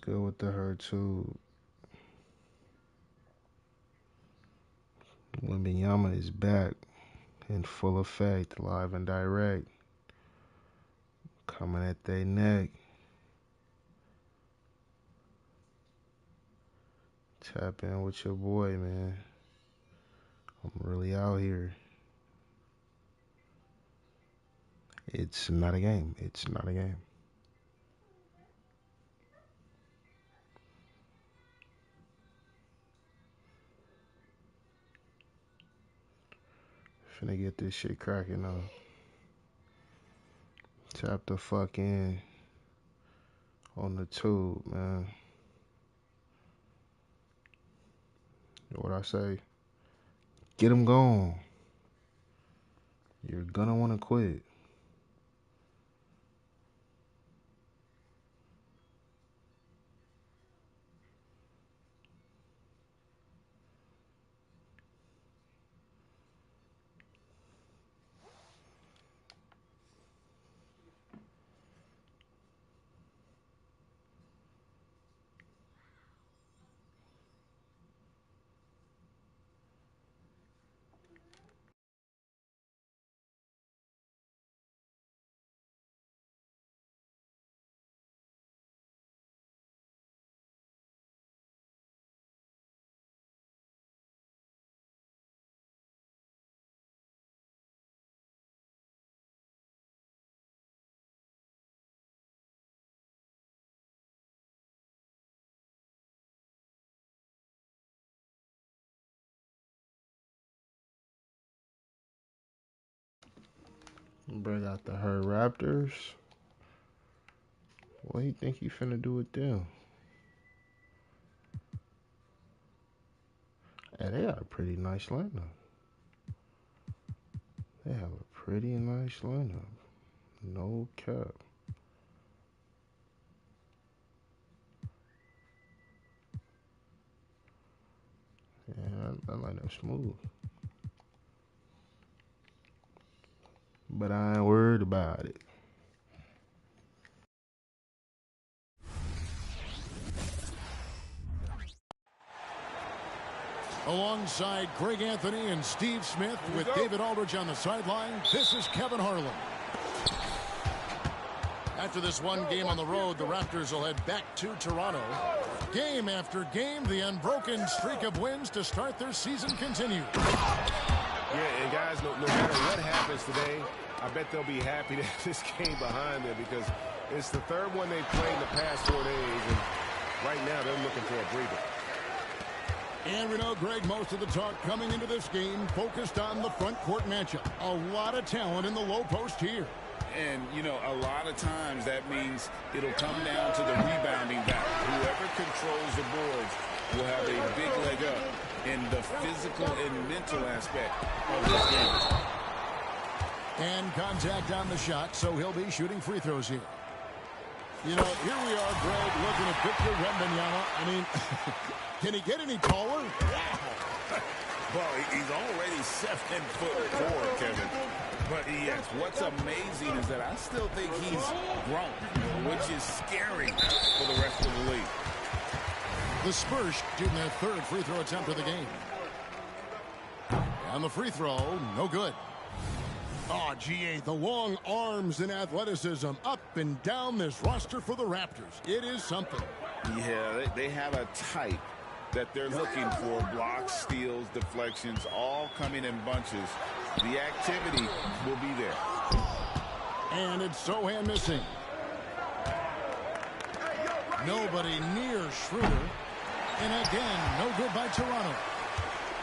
good with the hurt too? Wembanyama is back in full effect, live and direct. Coming at their neck. Tap in with your boy, man. I'm really out here. It's not a game. It's not a game. Finna get this shit cracking up. Tap the fuck in on the tube, man. What I say? Get him gone. You're gonna wanna quit. Bring out the hurt Raptors. What do you think you finna do with them? Hey, they got a pretty nice lineup. They have a pretty nice lineup. No cap. Yeah, that lineup smooth. But I ain't worried about it. Alongside Greg Anthony and Steve Smith with David Aldridge on the sideline, this is Kevin Harlan. After this one game on the road, the Raptors will head back to Toronto. Game after game, the unbroken streak of wins to start their season continues. Yeah, and guys, no matter what happens today, I bet they'll be happy to have this game behind them because it's the third one they've played in the past 4 days, and right now they're looking for a breather. And we know, Greg, most of the talk coming into this game focused on the front court matchup. A lot of talent in the low post here. And, you know, a lot of times that means it'll come down to the rebounding battle. Whoever controls the boards will have a big leg up in the physical and mental aspect of this game. And contact on the shot, so he'll be shooting free throws here. You know, here we are, Greg, looking at Victor Wembanyama. I mean, can he get any taller? Wow. Well, he's already 7'4", Kevin. But yes, what's amazing is that I still think he's grown, which is scary for the rest of the league. The Spurs shooting their third free throw attempt of the game. And the free throw, no good. Oh, GA, the long arms and athleticism up and down this roster for the Raptors. It is something. Yeah, they have a type that they're looking for. Blocks, steals, deflections, all coming in bunches. The activity will be there. And it's Sohan missing. Nobody near Schroeder. And again, no good by Toronto.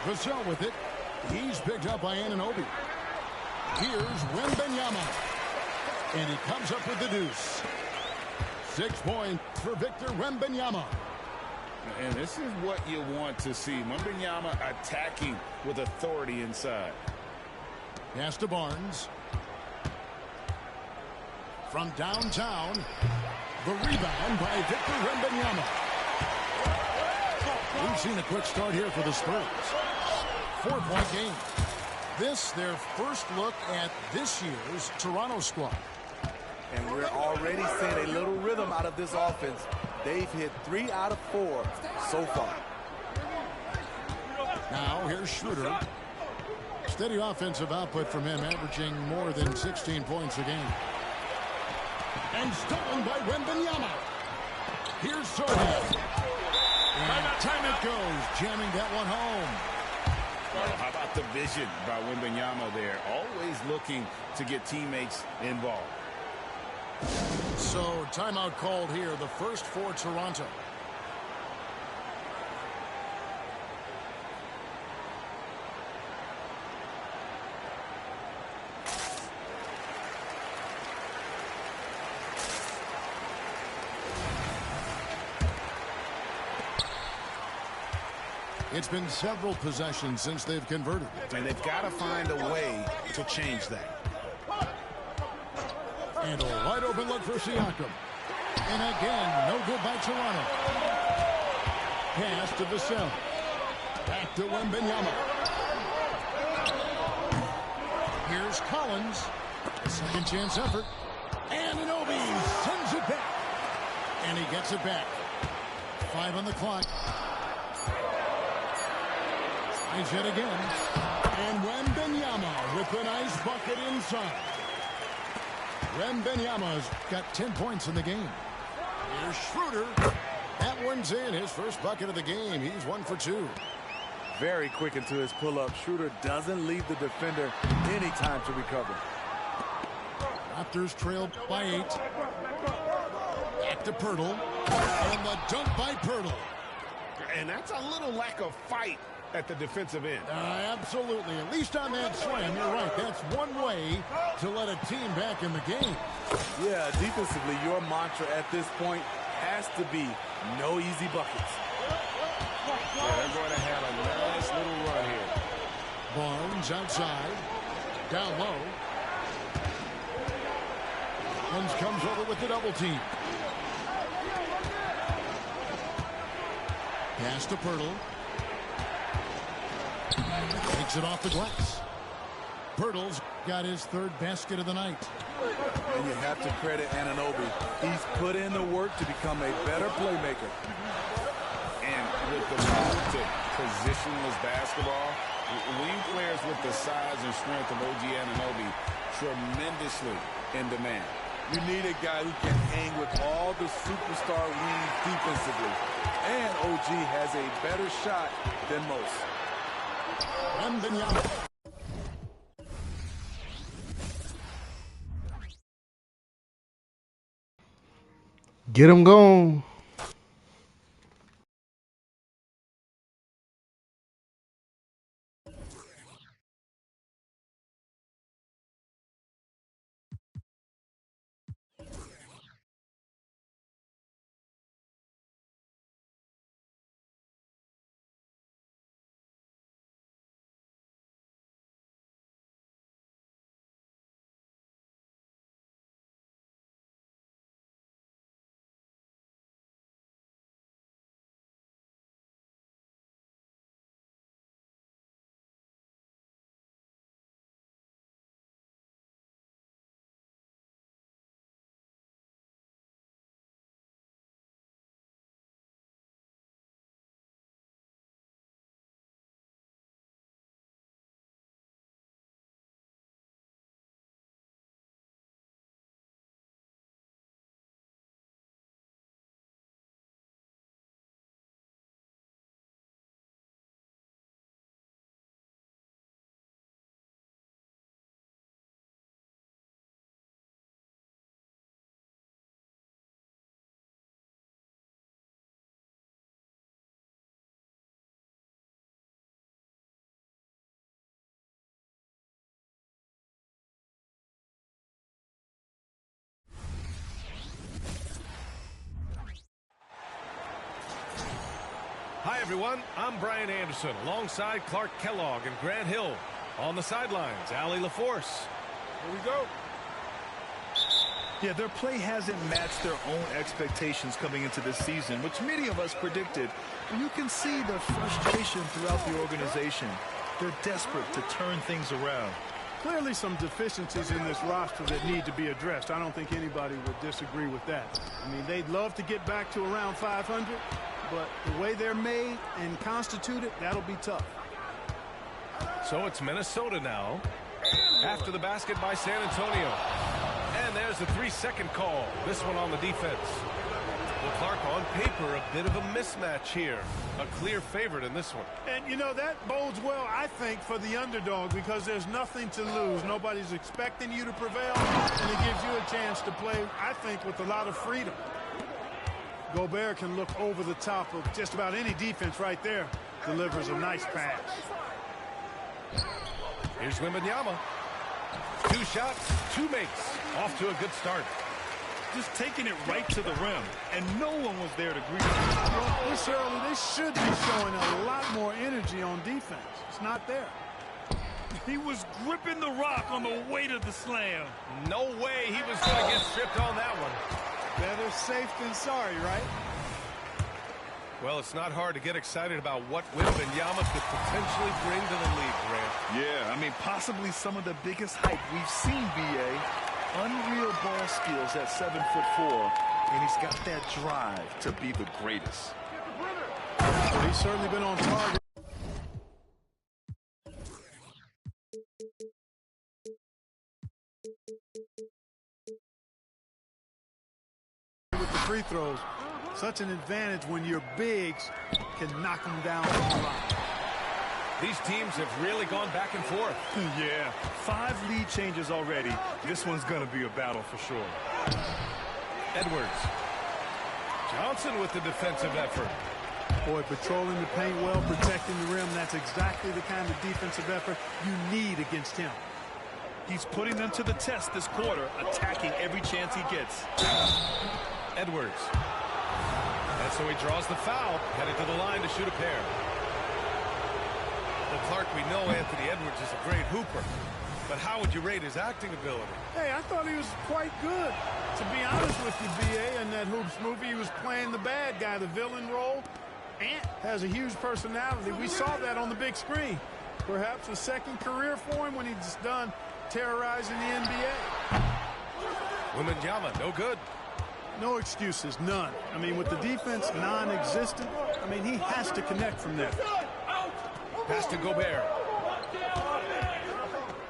Vassell with it. He's picked up by Anunoby. Here's Wembanyama. And he comes up with the deuce. 6 points for Victor Wembanyama. And this is what you want to see. Wembanyama attacking with authority inside. Pass to Barnes. From downtown, the rebound by Victor Wembanyama. We've seen a quick start here for the Spurs. 4-point game. This, their first look at this year's Toronto squad. And we're already seeing a little rhythm out of this offense. They've hit 3 out of 4 so far. Now here's Schroeder. Steady offensive output from him, averaging more than 16 points a game. And stolen by Wembanyama. Here's Sohan. And time it goes, jamming that one home. Well, how about the vision by Wembanyama there? Always looking to get teammates involved. So timeout called here, the first for Toronto. It's been several possessions since they've converted. And they've got to find a way to change that. And a wide open look for Siakam. And again, no good by Toronto. Pass to Vassell. Back to Wembanyama. Here's Collins. A second chance effort. And Anunoby sends it back. And he gets it back. 5 on the clock. Tries yet again. And Wembanyama with a nice bucket inside. Wembanyama's got 10 points in the game. Here's Schroeder. That one's in. His first bucket of the game. He's 1 for 2. Very quick into his pull-up. Schroeder doesn't leave the defender any time to recover. Raptors trailed by 8. Back to Pirtle. And the dunk by Pirtle. And that's a little lack of fight at the defensive end. Absolutely. At least on that slam, you're right. That's one way to let a team back in the game. Yeah, defensively, your mantra at this point has to be no easy buckets. Yeah, they're going to have a nice little run here. Barnes outside. Down low. Barnes comes over with the double team. Pass to Pirtle. Takes it off the glass. Pirtle's got his 3rd basket of the night. And you have to credit Anunoby. He's put in the work to become a better playmaker. And with the move to positionless basketball, wing players with the size and strength of OG Anunoby tremendously in demand. You need a guy who can hang with all the superstar wings defensively. And OG has a better shot than most. Wembanyama. Get him going. Hi, everyone. I'm Brian Anderson alongside Clark Kellogg and Grant Hill. On the sidelines, Allie LaForce. Here we go. Yeah, their play hasn't matched their own expectations coming into this season, which many of us predicted. And you can see the frustration throughout the organization. They're desperate to turn things around. Clearly some deficiencies in this roster that need to be addressed. I don't think anybody would disagree with that. I mean, they'd love to get back to around 500, but the way they're made and constituted, that'll be tough. So it's Minnesota now. After the basket by San Antonio. And there's the 3-second call. This one on the defense. Well, Clark, on paper, a bit of a mismatch here. A clear favorite in this one. And, you know, that bodes well, I think, for the underdog because there's nothing to lose. Nobody's expecting you to prevail, and it gives you a chance to play, I think, with a lot of freedom. Gobert can look over the top of just about any defense right there. Delivers a nice pass. Here's Wembanyama. 2 shots, 2 makes. Off to a good start. Just taking it right to the rim, and no one was there to greet him. Well, this early, they should be showing a lot more energy on defense. It's not there. He was gripping the rock on the weight of the slam. No way he was going to get stripped on that one. Better safe than sorry, right? Well, it's not hard to get excited about what Wembanyama could potentially bring to the league, Grant. Yeah, I mean, possibly some of the biggest hype we've seen, B.A. Unreal ball skills at 7'4", and he's got that drive to be the greatest. Well, he's certainly been on target. With the free throws, such an advantage when your bigs can knock them down from the line. These teams have really gone back and forth. Yeah, 5 lead changes already. This one's going to be a battle for sure. Edwards. Johnson with the defensive effort. Boy, patrolling the paint well, protecting the rim. That's exactly the kind of defensive effort you need against him. He's putting them to the test this quarter, attacking every chance he gets. Edwards. And so he draws the foul, headed to the line to shoot a pair. Well, Clark, we know Anthony Edwards is a great hooper, but how would you rate his acting ability? Hey, I thought he was quite good. To be honest with you, B.A., in that Hoops movie, he was playing the bad guy, the villain role. Ant has a huge personality. We saw that on the big screen. Perhaps a second career for him when he's done terrorizing the NBA. Wembanyama, no good. No excuses, none. I mean, with the defense non-existent, I mean, he has to connect from there. Pass to Gobert.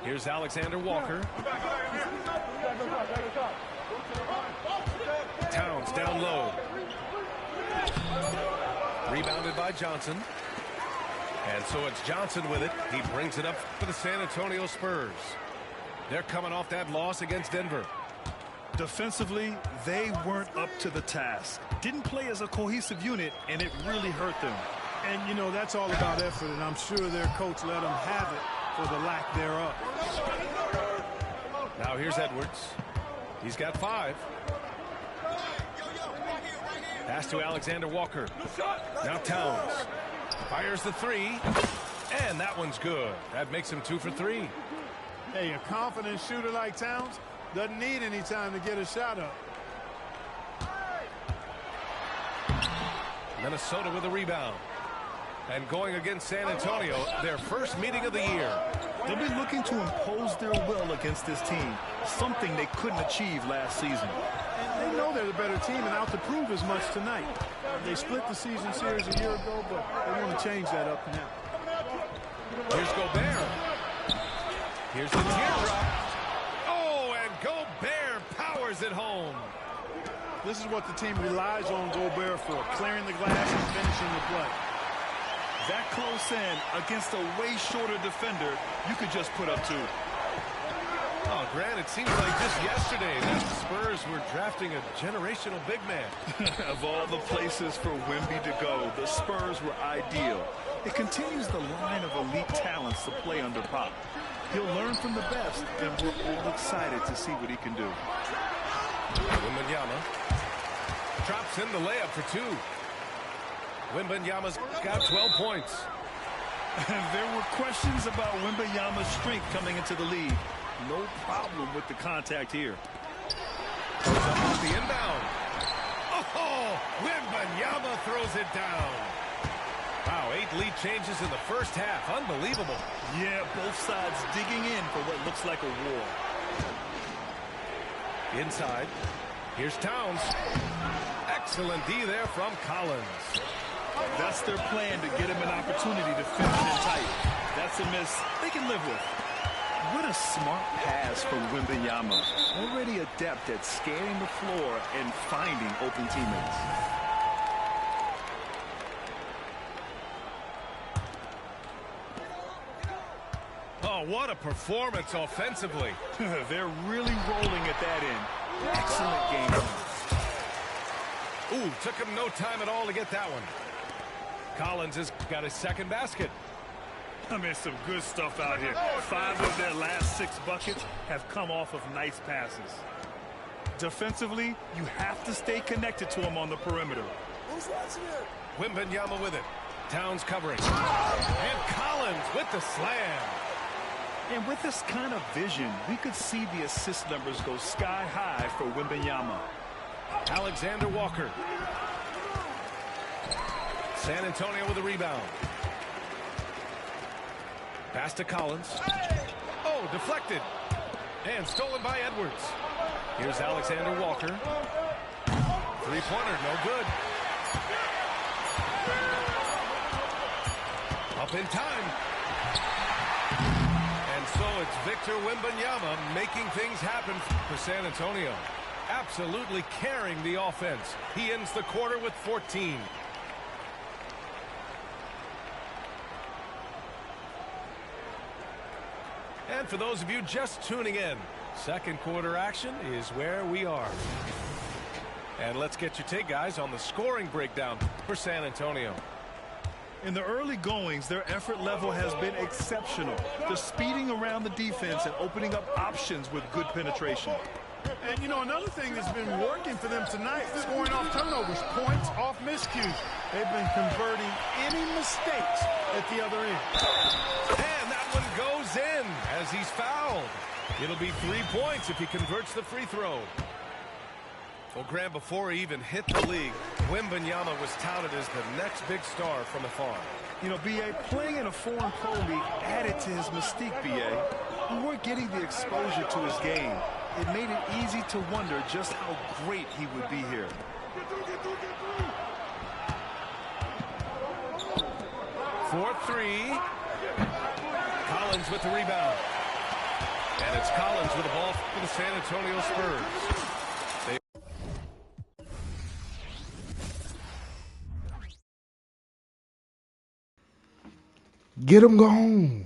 Here's Alexander Walker. Towns down low. Rebounded by Johnson. And so it's Johnson with it. He brings it up for the San Antonio Spurs. They're coming off that loss against Denver. Defensively, they weren't up to the task. Didn't play as a cohesive unit, and it really hurt them. And, you know, that's all about effort, and I'm sure their coach let them have it for the lack thereof. Now here's Edwards. He's got 5. Pass to Alexander Walker. Now Towns. Fires the 3. And that one's good. That makes him 2 for 3. Hey, a confident shooter like Towns doesn't need any time to get a shot up. Minnesota with a rebound. And going against San Antonio, their first meeting of the year. They'll be looking to impose their will against this team, something they couldn't achieve last season. And they know they're the better team and out to prove as much tonight. They split the season series a year ago, but they want to change that up now. Here's Gobert. Here's the teardrop. Oh, and Gobert powers it home. This is what the team relies on Gobert for, clearing the glass and finishing the play. That close in against a way shorter defender, you could just put up 2. Oh, Grant, it seems like just yesterday that the Spurs were drafting a generational big man. Of all the places for Wemby to go, the Spurs were ideal. It continues the line of elite talents to play under Pop. He'll learn from the best, and we're all excited to see what he can do. Wembanyama drops in the layup for 2. Wembanyama's got 12 points. There were questions about Wembanyama's strength coming into the league. No problem with the contact here. Goes up off the inbound. Oh, Wembanyama throws it down. Wow, 8 lead changes in the first half. Unbelievable. Yeah, both sides digging in for what looks like a war. Inside. Here's Towns. Excellent D there from Collins. That's their plan, to get him an opportunity to finish in tight. That's a miss they can live with. What a smart pass from Wembanyama. Already adept at scanning the floor and finding open teammates. Oh, what a performance offensively. They're really rolling at that end. Excellent game. Ooh, took him no time at all to get that one. Collins has got his second basket. I mean, some good stuff out here. 5 of their last 6 buckets have come off of nice passes. Defensively, you have to stay connected to him on the perimeter. Who's watching it? Wembanyama with it. Towns covering. And Collins with the slam. And with this kind of vision, we could see the assist numbers go sky high for Wembanyama. Alexander Walker. San Antonio with a rebound. Pass to Collins. Oh, deflected. And stolen by Edwards. Here's Alexander Walker. Three-pointer, no good. Up in time. And so it's Victor Wembanyama making things happen for San Antonio. Absolutely carrying the offense. He ends the quarter with 14. And for those of you just tuning in, second quarter action is where we are. And let's get your take, guys, on the scoring breakdown for San Antonio. In the early goings, their effort level has been exceptional. They're speeding around the defense and opening up options with good penetration. And, you know, another thing that's been working for them tonight, scoring off turnovers, points off miscues. They've been converting any mistakes at the other end. And that one goes in as he's fouled. It'll be 3 points if he converts the free throw. Well, Graham, before he even hit the league, Wembanyama was touted as the next big star from afar. You know, B.A., playing in a foreign pro league added to his mystique, B.A. We weren't getting the exposure to his game. It made it easy to wonder just how great he would be here. For 3. Collins with the rebound. And it's Collins with the ball for the San Antonio Spurs. Get him gone.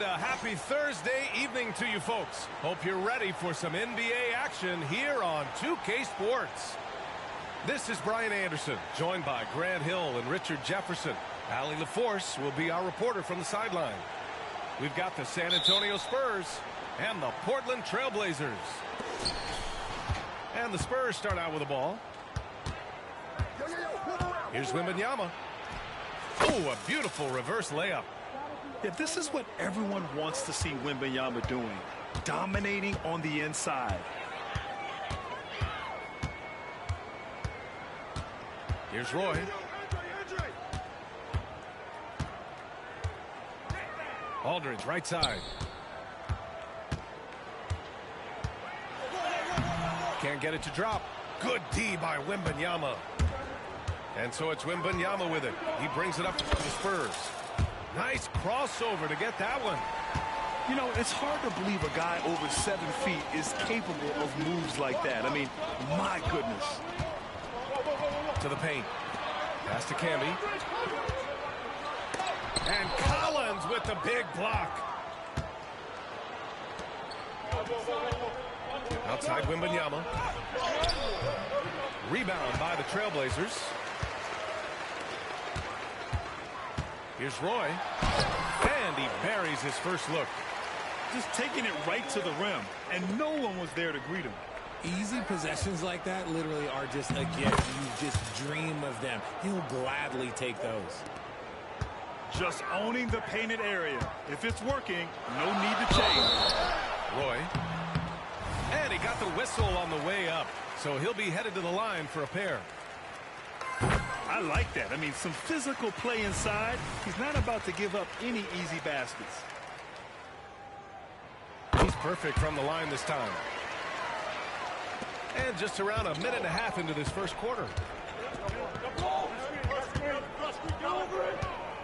And a happy Thursday evening to you folks. Hope you're ready for some NBA action here on 2K Sports. This is Brian Anderson, joined by Grant Hill and Richard Jefferson. Allie LaForce will be our reporter from the sideline. We've got the San Antonio Spurs and the Portland Trailblazers. And the Spurs start out with the ball. Here's Wembanyama. Oh, a beautiful reverse layup. Yeah, this is what everyone wants to see Wembanyama doing, dominating on the inside. Here's Roy. Aldridge, right side. Can't get it to drop. Good D by Wembanyama. And so it's Wembanyama with it. He brings it up to the Spurs. Nice crossover to get that one. You know, it's hard to believe a guy over 7 feet is capable of moves like that. I mean, my goodness. To the paint. Pass to Camby. And Collins with the big block. Outside Wembanyama. Rebound by the Trailblazers. Here's Roy. And he buries his first look. Just taking it right to the rim, and no one was there to greet him. Easy possessions like that literally are just a gift. You just dream of them. He'll gladly take those. Just owning the painted area. If it's working, no need to change. Roy. And he got the whistle on the way up. So he'll be headed to the line for a pair. I like that. I mean, some physical play inside. He's not about to give up any easy baskets. He's perfect from the line this time. And just around a minute and a half into this first quarter.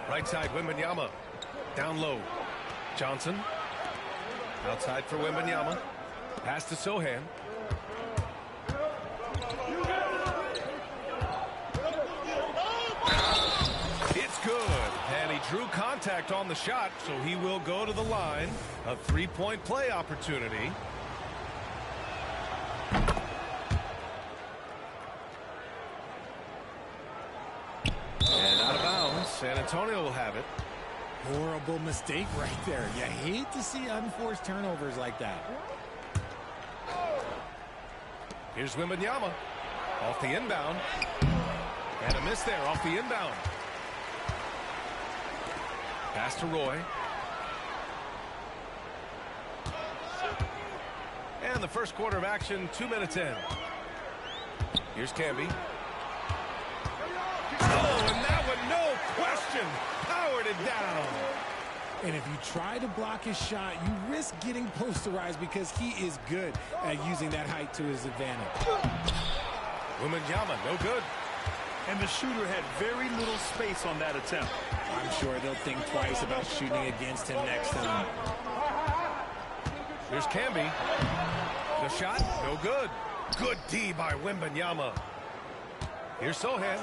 Right side, Wembanyama. Down low. Johnson. Outside for Wembanyama. Pass to Sohan. It's good. And he drew contact on the shot, so he will go to the line. A three-point play opportunity. And out of bounds. San Antonio will have it. Horrible mistake right there. You hate to see unforced turnovers like that. Here's Wembanyama. Off the inbound. And a miss there off the inbound. Pass to Roy. And the first quarter of action, 2 minutes in. Here's Camby. Oh, and that one, no question, powered it down. And if you try to block his shot, you risk getting posterized because he is good at using that height to his advantage. Wembanyama, no good. And the shooter had very little space on that attempt. I'm sure they'll think twice about shooting against him next time. Here's Camby. The shot, no good. Good D by Wembanyama. Here's Sohan.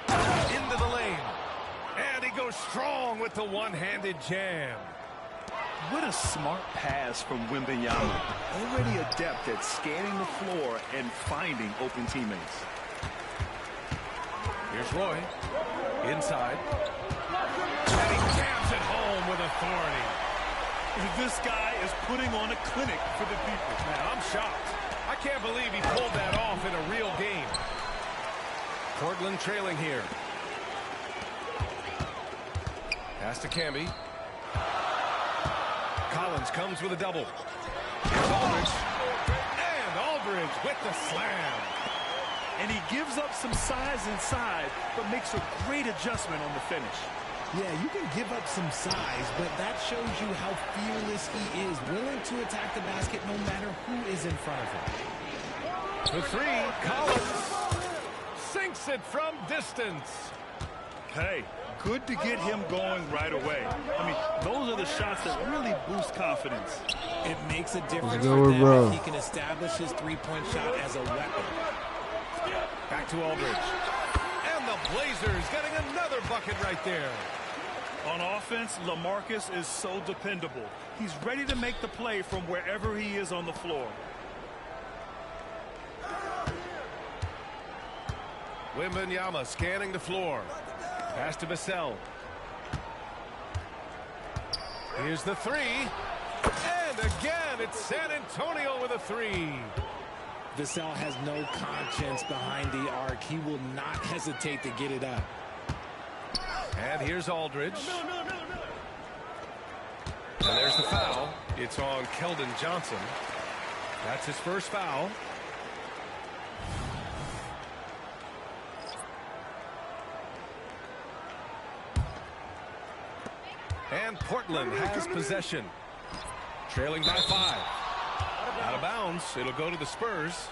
Into the lane. And he goes strong with the one-handed jam. What a smart pass from Wembanyama. Already adept at scanning the floor and finding open teammates. Here's Roy. Inside. And he jams it home with authority. This guy is putting on a clinic for the people. Man, I'm shocked. I can't believe he pulled that off in a real game. Portland trailing here. Pass to Camby. Collins comes with a double. Here's Aldridge. And Aldridge with the slam. And he gives up some size inside, but makes a great adjustment on the finish. Yeah, you can give up some size, but that shows you how fearless he is, willing to attack the basket no matter who is in front of him. The three, Collins sinks it from distance. Hey, good to get him going right away. I mean, those are the shots that really boost confidence. It makes a difference go, for them bro. if he can establish his three-point shot as a weapon. Back to Aldridge. And the Blazers getting another bucket right there. On offense, LaMarcus is so dependable. He's ready to make the play from wherever he is on the floor. Wembanyama scanning the floor. Pass to Vassell. Here's the three. And again, it's San Antonio with a three. Vassell has no conscience behind the arc. He will not hesitate to get it up. And here's Aldridge. And there's the foul. It's on Keldon Johnson. That's his first foul. And Portland has possession. Trailing by 5. Out of bounds. It'll go to the Spurs.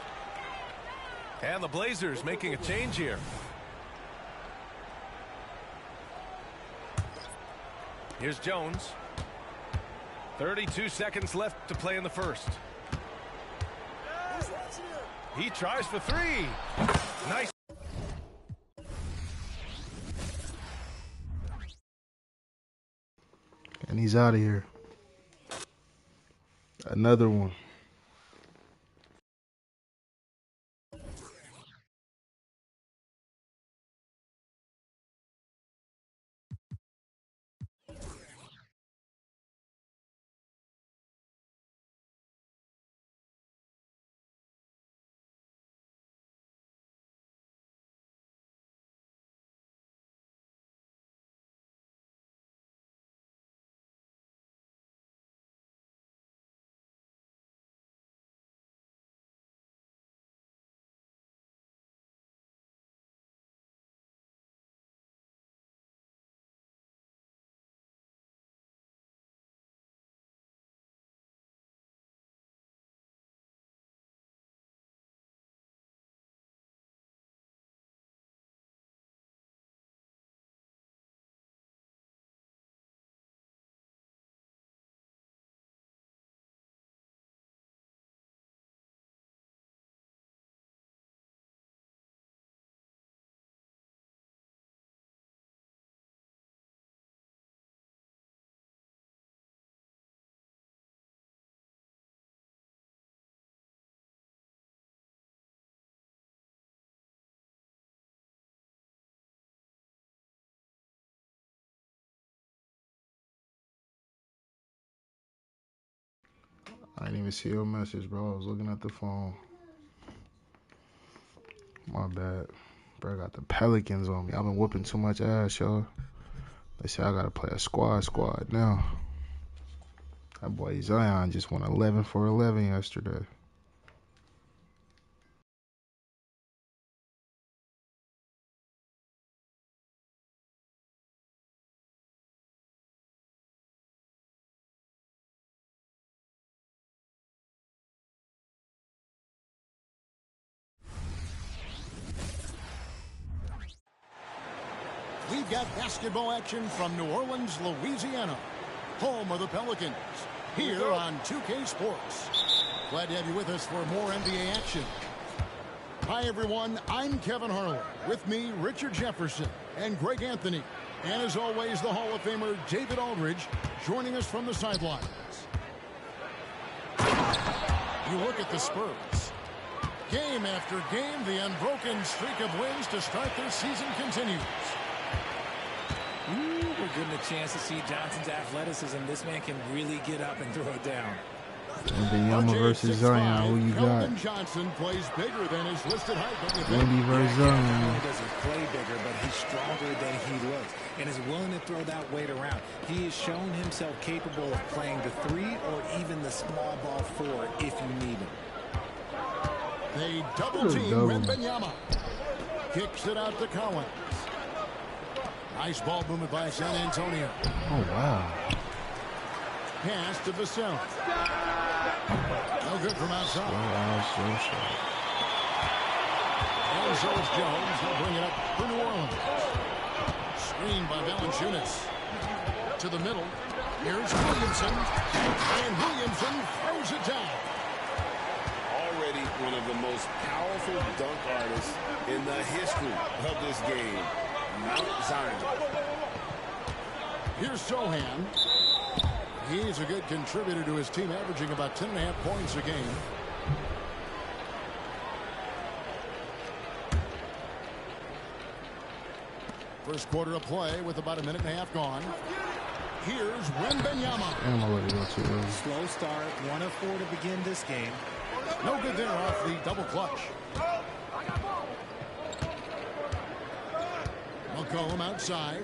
And the Blazers making a change here. Here's Jones. 32 seconds left to play in the first. He tries for three. Nice. And he's out of here. Another one. I didn't even see your message, bro. I was looking at the phone. My bad. Bro, I got the Pelicans on me. I've been whooping too much ass, y'all. They say I got to play a squad now. That boy Zion just went 11 for 11 yesterday. We've got basketball action from New Orleans, Louisiana, home of the Pelicans, here on 2K Sports. Glad to have you with us for more NBA action. Hi, everyone. I'm Kevin Harlan. With me, Richard Jefferson and Greg Anthony. And as always, the Hall of Famer David Aldridge joining us from the sidelines. You look at the Spurs. Game after game, the unbroken streak of wins to start their season continues. Ooh, we're getting a chance to see Johnson's athleticism. This man can really get up and throw it down. Wembanyama versus Zion. Who you got? Johnson plays bigger than his listed height. Wemby versus Zion. He doesn't play bigger, but he's stronger than he looks and is willing to throw that weight around. He has shown himself capable of playing the 3 or even the small ball 4 if you need him. They double team Wembanyama. Kicks it out to Collins. Nice ball movement by San Antonio. Oh, wow. Pass to Vassell. No good from outside. And so it's Jones. They'll bring it up for New Orleans. Screen by Valanciunas. To the middle. Here's Williamson. And Williamson throws it down. Already one of the most powerful dunk artists in the history of this game. Mount Zion. Here's Sohan. He's a good contributor to his team, averaging about 10.5 points a game. First quarter of play with about a minute and a half gone. Here's Wembanyama. Damn, I let it go too early. Slow start, 1 of 4 to begin this game. No good there off the double clutch. McCollum outside.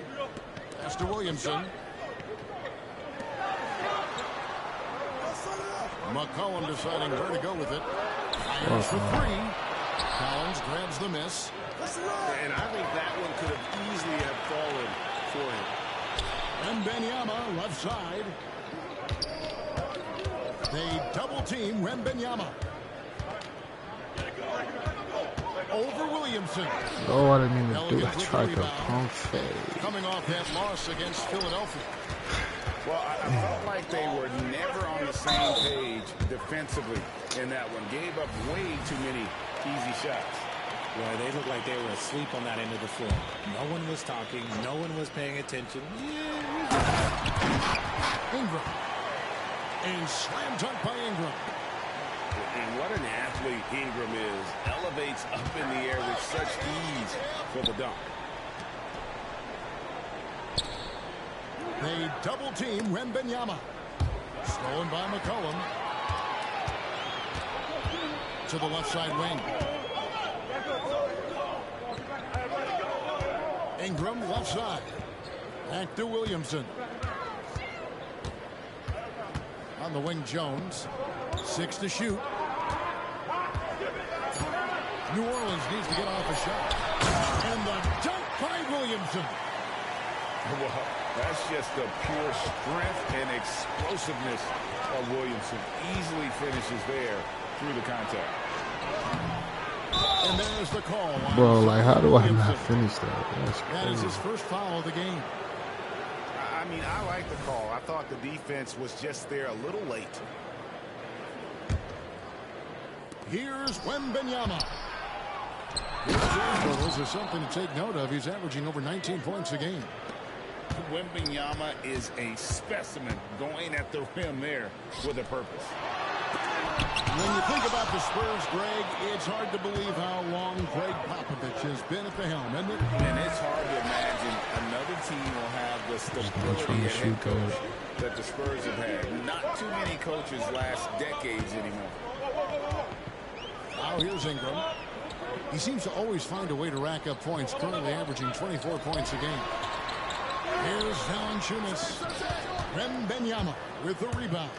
Pass to Williamson. McCollum deciding where to go with it. Fires for 3. Collins grabs the miss. And I think that one could have easily have fallen for him. Wembanyama left side. They double team Wembanyama. Over Williamson. Oh, I didn't mean to do it. I tried to pump fade. Coming off that loss against Philadelphia. Well, I felt like they were never on the same page defensively in that one. Gave up way too many easy shots. Well, they looked like they were asleep on that end of the floor. No one was talking. No one was paying attention. Ingram. And slam dunk by Ingram. And what an athlete Ingram is. Elevates up in the air with such ease for the dunk. They double team Wembanyama. Stolen by McCollum. To the left side wing. Ingram left side. Back to Williamson. On the wing, Jones. 6 to shoot. New Orleans needs to get off a shot. And the dunk by Williamson. Well, that's just the pure strength and explosiveness of Williamson. Easily finishes there through the contact. And there's the call. Bro, like, how do I not finish that? That's That is crazy. his first foul of the game. I mean, I like the call. I thought the defense was just there a little late. Here's Wembanyama. His totals are something to take note of. He's averaging over 19 points a game. Wembanyama is a specimen going at the rim there with a purpose. When you think about the Spurs, Greg, it's hard to believe how long Greg Popovich has been at the helm, isn't it? And it's hard to imagine another team will have the stability at head coach that the Spurs have had. Not too many coaches last decades anymore. Now here's Ingram. He seems to always find a way to rack up points, currently averaging 24 points a game. Here's Valanciunas. Wembanyama with the rebound.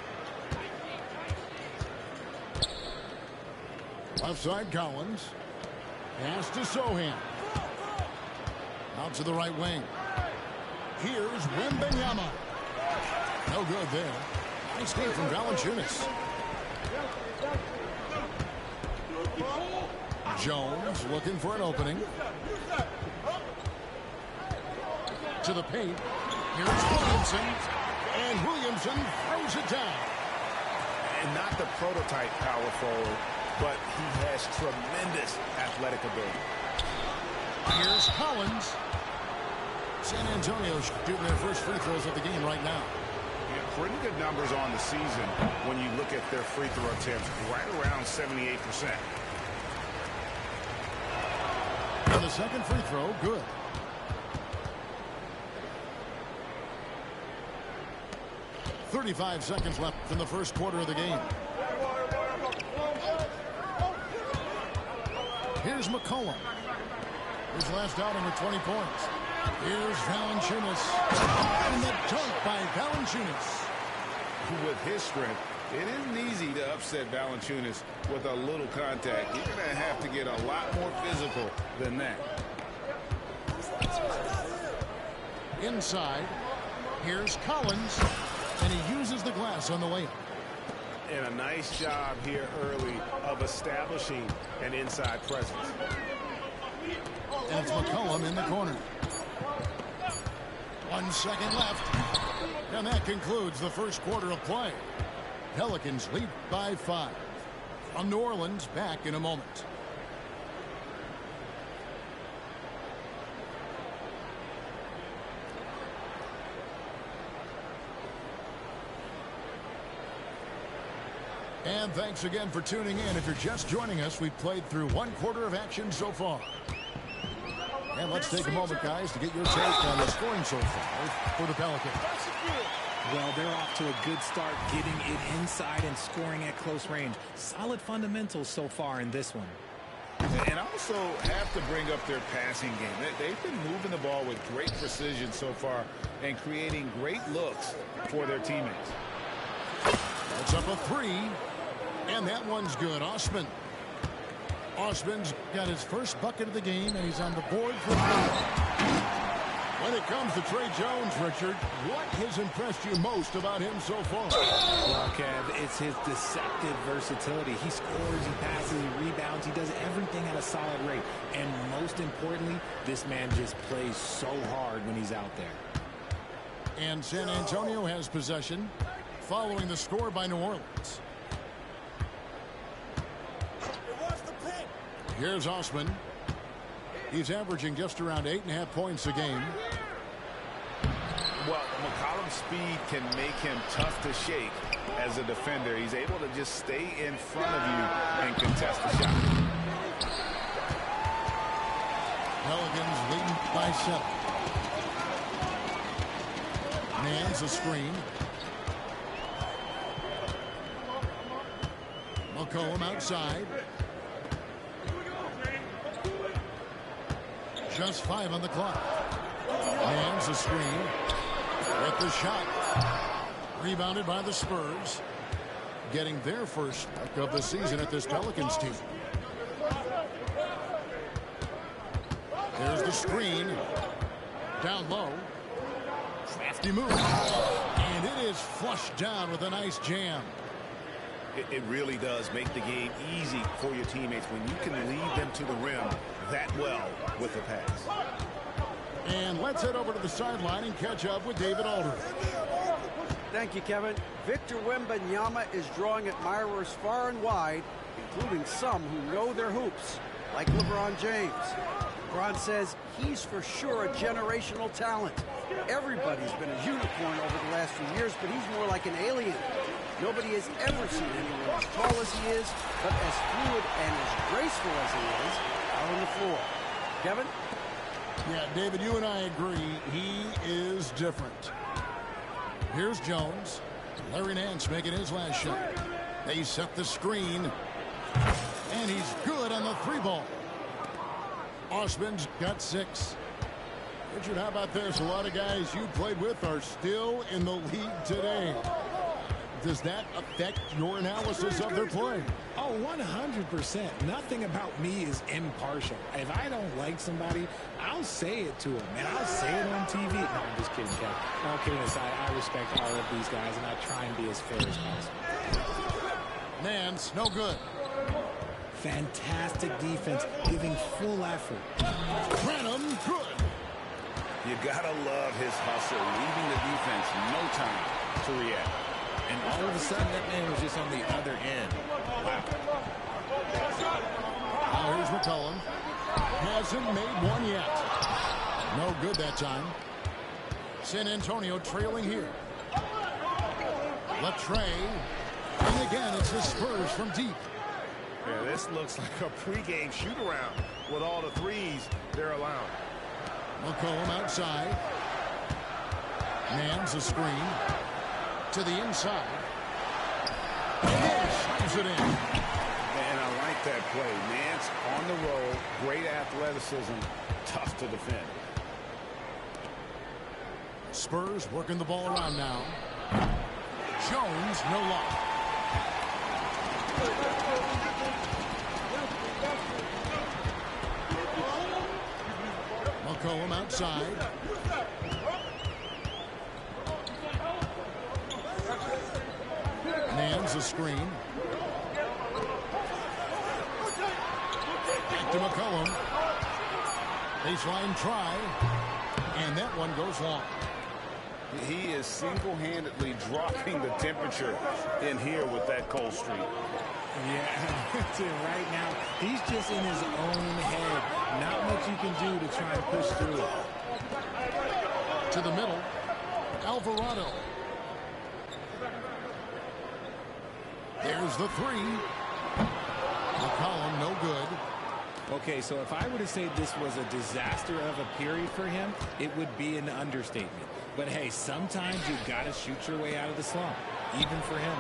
Left side, Collins. Pass to Sohan. Out to the right wing. Here's Wembanyama. No good there. Nice game from Valanciunas. Jones looking for an opening. To the paint. Here's Williamson. And Williamson throws it down. And not the prototype power forward, but he has tremendous athletic ability. Here's Collins. San Antonio shooting their first free throws of the game right now. Yeah, pretty good numbers on the season when you look at their free throw attempts, right around 78%. And the second free throw, good. .35 seconds left in the first quarter of the game. Here's McCollum. His last outing with 20 points. Here's Valanciunas. And the dunk by Valanciunas. With his strength, it isn't easy to upset Valanciunas with a little contact. You're going to have to get a lot more physical than that. Inside. Here's Collins. And he uses the glass on the layup. And a nice job here early of establishing an inside presence. And it's McCollum in the corner. 1 second left. And that concludes the first quarter of play. Pelicans lead by 5. From New Orleans, back in a moment. And thanks again for tuning in. If you're just joining us, we've played through 1/4 of action so far. And let's take a moment, guys, to get your take on the scoring so far for the Pelicans. Well, they're off to a good start, getting it inside and scoring at close range. Solid fundamentals so far in this one. And also have to bring up their passing game. They've been moving the ball with great precision so far and creating great looks for their teammates. That's up a 3, and that one's good. Osman's got his first bucket of the game, and he's on the board for 3. When it comes to Trey Jones, Richard, what has impressed you most about him so far? Well, Kev, it's his deceptive versatility. He scores, he passes, he rebounds, he does everything at a solid rate. And most importantly, this man just plays so hard when he's out there. And San Antonio has possession following the score by New Orleans. Here's Osman. He's averaging just around 8.5 points a game. Well, McCollum's speed can make him tough to shake as a defender. He's able to just stay in front of you and contest the shot. Pelicans leading by 7. Man's a screen. McCollum outside. Just 5 on the clock. Man's a screen. With the shot. Rebounded by the Spurs. Getting their first of the season at this Pelicans team. There's the screen. Down low. Crafty move. And it is flushed down with a nice jam. It really does make the game easy for your teammates when you can lead them to the rim that well with the pass. And let's head over to the sideline and catch up with David Aldridge. Thank you, Kevin. Victor Wembanyama is drawing admirers far and wide, including some who know their hoops, like LeBron James. LeBron says he's for sure a generational talent. Everybody's been a unicorn over the last few years, but he's more like an alien. Nobody has ever seen anyone as tall as he is, but as fluid and as graceful as he is out on the floor. Kevin? Yeah, David, you and I agree. He is different. Here's Jones. Larry Nance making his last shot. They set the screen. And he's good on the 3-ball. Osman's got 6. Richard, how about this? A lot of guys you played with are still in the league today. Does that affect your analysis of their play? Oh, 100%. Nothing about me is impartial. If I don't like somebody, I'll say it to them, and I'll say it on TV. No, I'm just kidding, Kev. All kidding aside, I respect all of these guys, and I try and be as fair as possible. Nance, no good. Fantastic defense, giving full effort. Branham, good. You gotta love his hustle, leaving the defense no time to react. And all of a sudden, that man was just on the other end. Wow. Now here's McCollum. Hasn't made one yet. No good that time. San Antonio trailing here. Latrey. And again, it's the Spurs from deep. Yeah, this looks like a pregame shoot-around with all the threes they're allowing. McCollum outside. Man's a screen. To the inside. Slams it in. And I like that play. Nance on the roll. Great athleticism. Tough to defend. Spurs working the ball around now. Jones, no luck. McCollum outside. Nance a screen. Back to McCollum. Baseline try. And that one goes long. He is single-handedly dropping the temperature in here with that cold streak. Yeah, that's it right now. He's just in his own head. Not much you can do to try and push through it. To the middle. Alvarado. There's the three. McCollum, no good. Okay, so if I were to say this was a disaster of a period for him, it would be an understatement. But hey, sometimes you've got to shoot your way out of the slump, even for him.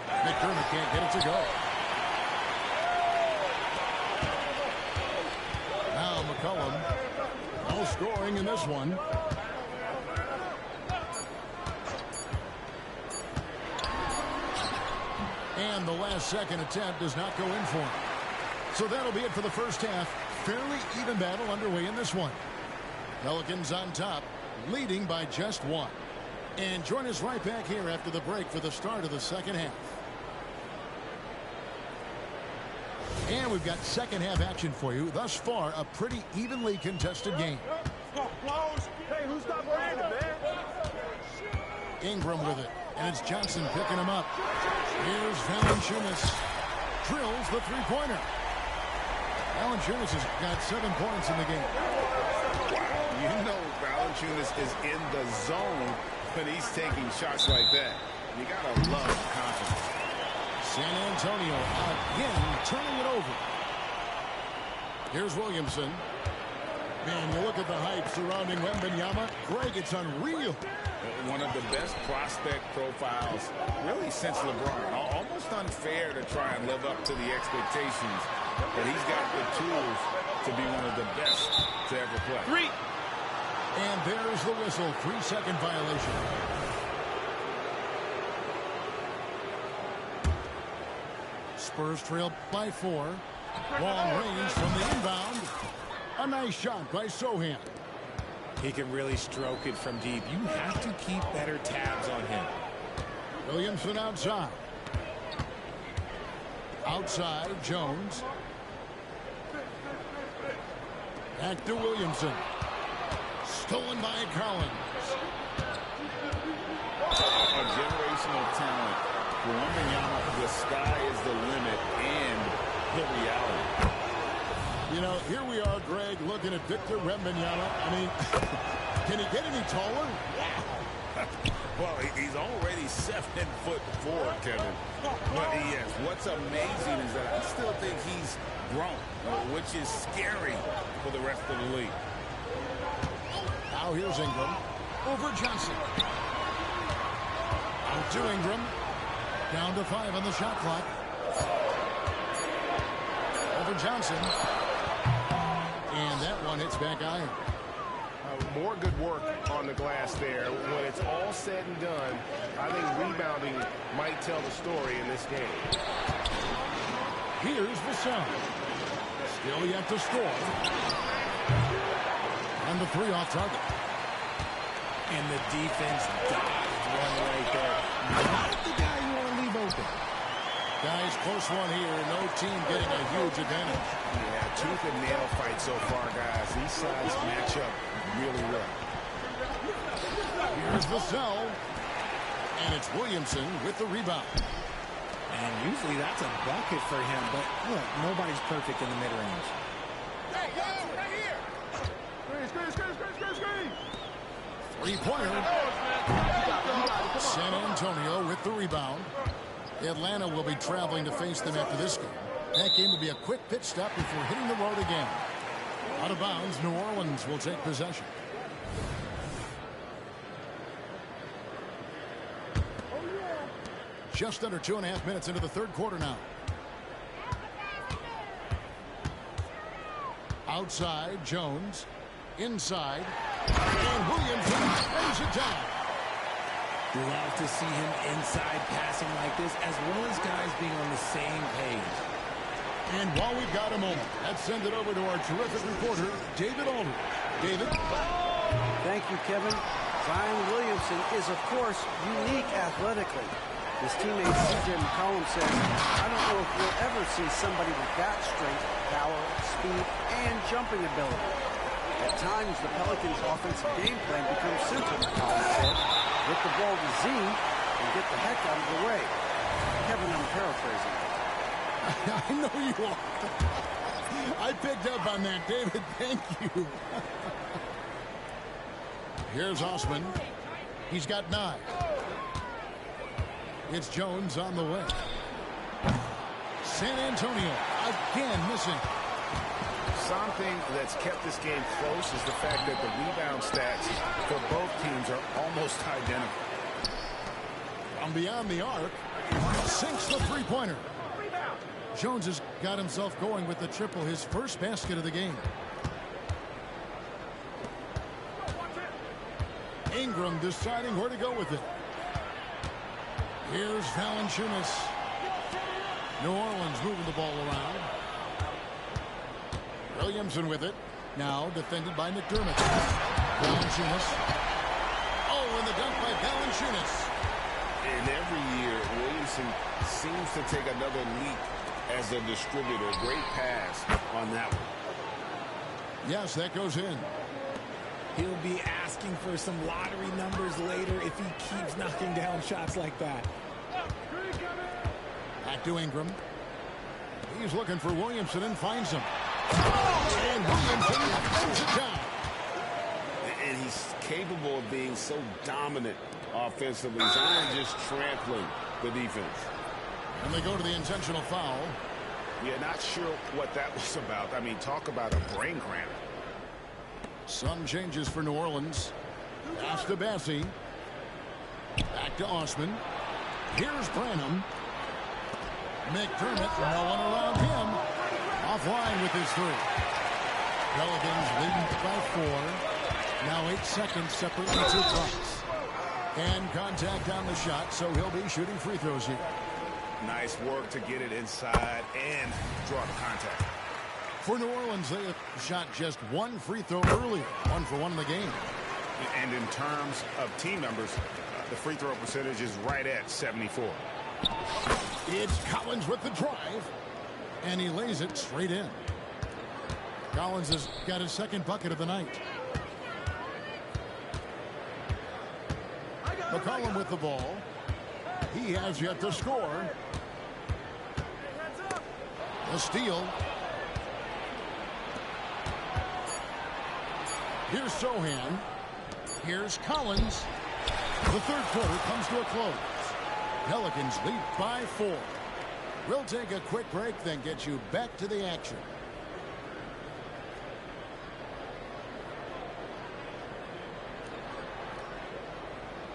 McDermott can't get it to go. Now McCollum, no scoring in this one. And the last second attempt does not go in for him. So that'll be it for the first half. Fairly even battle underway in this one. Pelicans on top, leading by just one. And join us right back here after the break for the start of the second half. And we've got second half action for you. Thus far, a pretty evenly contested game. Hey, who's got Brandon, man? Ingram with it. And it's Johnson picking him up. Here's Valanciunas. Drills the three-pointer. Valanciunas has got 7 points in the game. Wow, you know Valanciunas is in the zone when he's taking shots like that. You gotta love confidence. San Antonio again turning it over. Here's Williamson. Man, you look at the hype surrounding Wembanyama. Greg, it's unreal. One of the best prospect profiles really since LeBron. Almost unfair to try and live up to the expectations, but he's got the tools to be one of the best to ever play. Three. And there's the whistle. 3-second violation. Spurs trail by 4. Long range from the inbound. A nice shot by Sohan. He can really stroke it from deep. You have to keep better tabs on him. Williamson outside. Outside, Jones. Back to Williamson. Stolen by Collins. A generational talent. For Wembanyama, the sky is the limit and the reality. You know, here we are, Greg, looking at Victor Wembanyama. I mean, can he get any taller? Well, he's already 7'4", Kevin. But yes, what's amazing is that I still think he's grown, which is scary for the rest of the league. Now here's Ingram. Over Johnson. Out to Ingram. Down to 5 on the shot clock. Over Johnson. And that one hits back iron. More good work on the glass there. When it's all said and done, I think rebounding might tell the story in this game. Here's Vassell. Still yet to score. And the 3 off target. And the defense dodged one right there. Not the guy you want to leave open. Guys, close one here. No team getting a huge advantage. Yeah, tooth and nail fight so far, guys. These sides match up really well. Here's Vassell. And it's Williamson with the rebound. And usually that's a bucket for him, but look, nobody's perfect in the mid-range. Hey, yo, right here. Screen. 3-pointer. San Antonio with the rebound. Atlanta will be traveling to face them after this game. That game will be a quick pit stop before hitting the road again. Out of bounds, New Orleans will take possession. Just under 2.5 minutes into the third quarter now. Outside, Jones. Inside. And Williamson lays it down. Love to see him inside passing like this, as well as guys being on the same page. And while we've got a moment, let's send it over to our terrific reporter, David Aldridge. David? Thank you, Kevin. Zion Williamson is, of course, unique athletically. His teammate C.J. McCollum says, I don't know if we'll ever see somebody with that strength, power, speed, and jumping ability. At times, the Pelicans' offensive game plan becomes simple, McCollum said. Get the ball to Z and get the heck out of the way. Kevin, I'm paraphrasing. I know you are. I picked up on that, David. Thank you. Here's Osman. He's got 9. It's Jones on the way. San Antonio again missing. Something that's kept this game close is the fact that the rebound stats for both teams are almost identical. From beyond the arc, sinks the three-pointer. Jones has got himself going with the triple, his first basket of the game. Ingram deciding where to go with it. Here's Valanciunas. New Orleans moving the ball around. Williamson with it. Now defended by McDermott. Valanciunas. Oh, and the dunk by Valanciunas. And every year, Williamson seems to take another leap as a distributor. Great pass on that one. Yes, that goes in. He'll be asking for some lottery numbers later if he keeps knocking down shots like that. Back to Ingram. He's looking for Williamson and finds him. And Williamson brings it down. And he's capable of being so dominant offensively. Zion just trampling the defense. And they go to the intentional foul. Yeah, not sure what that was about. I mean, talk about a brain cramp. Some changes for New Orleans. Pass to Bassey. Back to Osman. Here's Branham. McDermott, no one around him. Offline with his three. Pelicans leading by 4. Now 8 seconds separating the 2 clocks. And contact on the shot, so he'll be shooting free throws here. Nice work to get it inside and draw the contact. For New Orleans, they have shot just 1 free throw earlier. 1 for 1 in the game. And in terms of team members, the free throw percentage is right at 74. It's Collins with the drive. And he lays it straight in. Collins has got his second bucket of the night. McCollum with the ball. He has yet to score. The steal. Here's Sohan. Here's Collins. The third quarter comes to a close. Pelicans lead by 4. We'll take a quick break, then get you back to the action.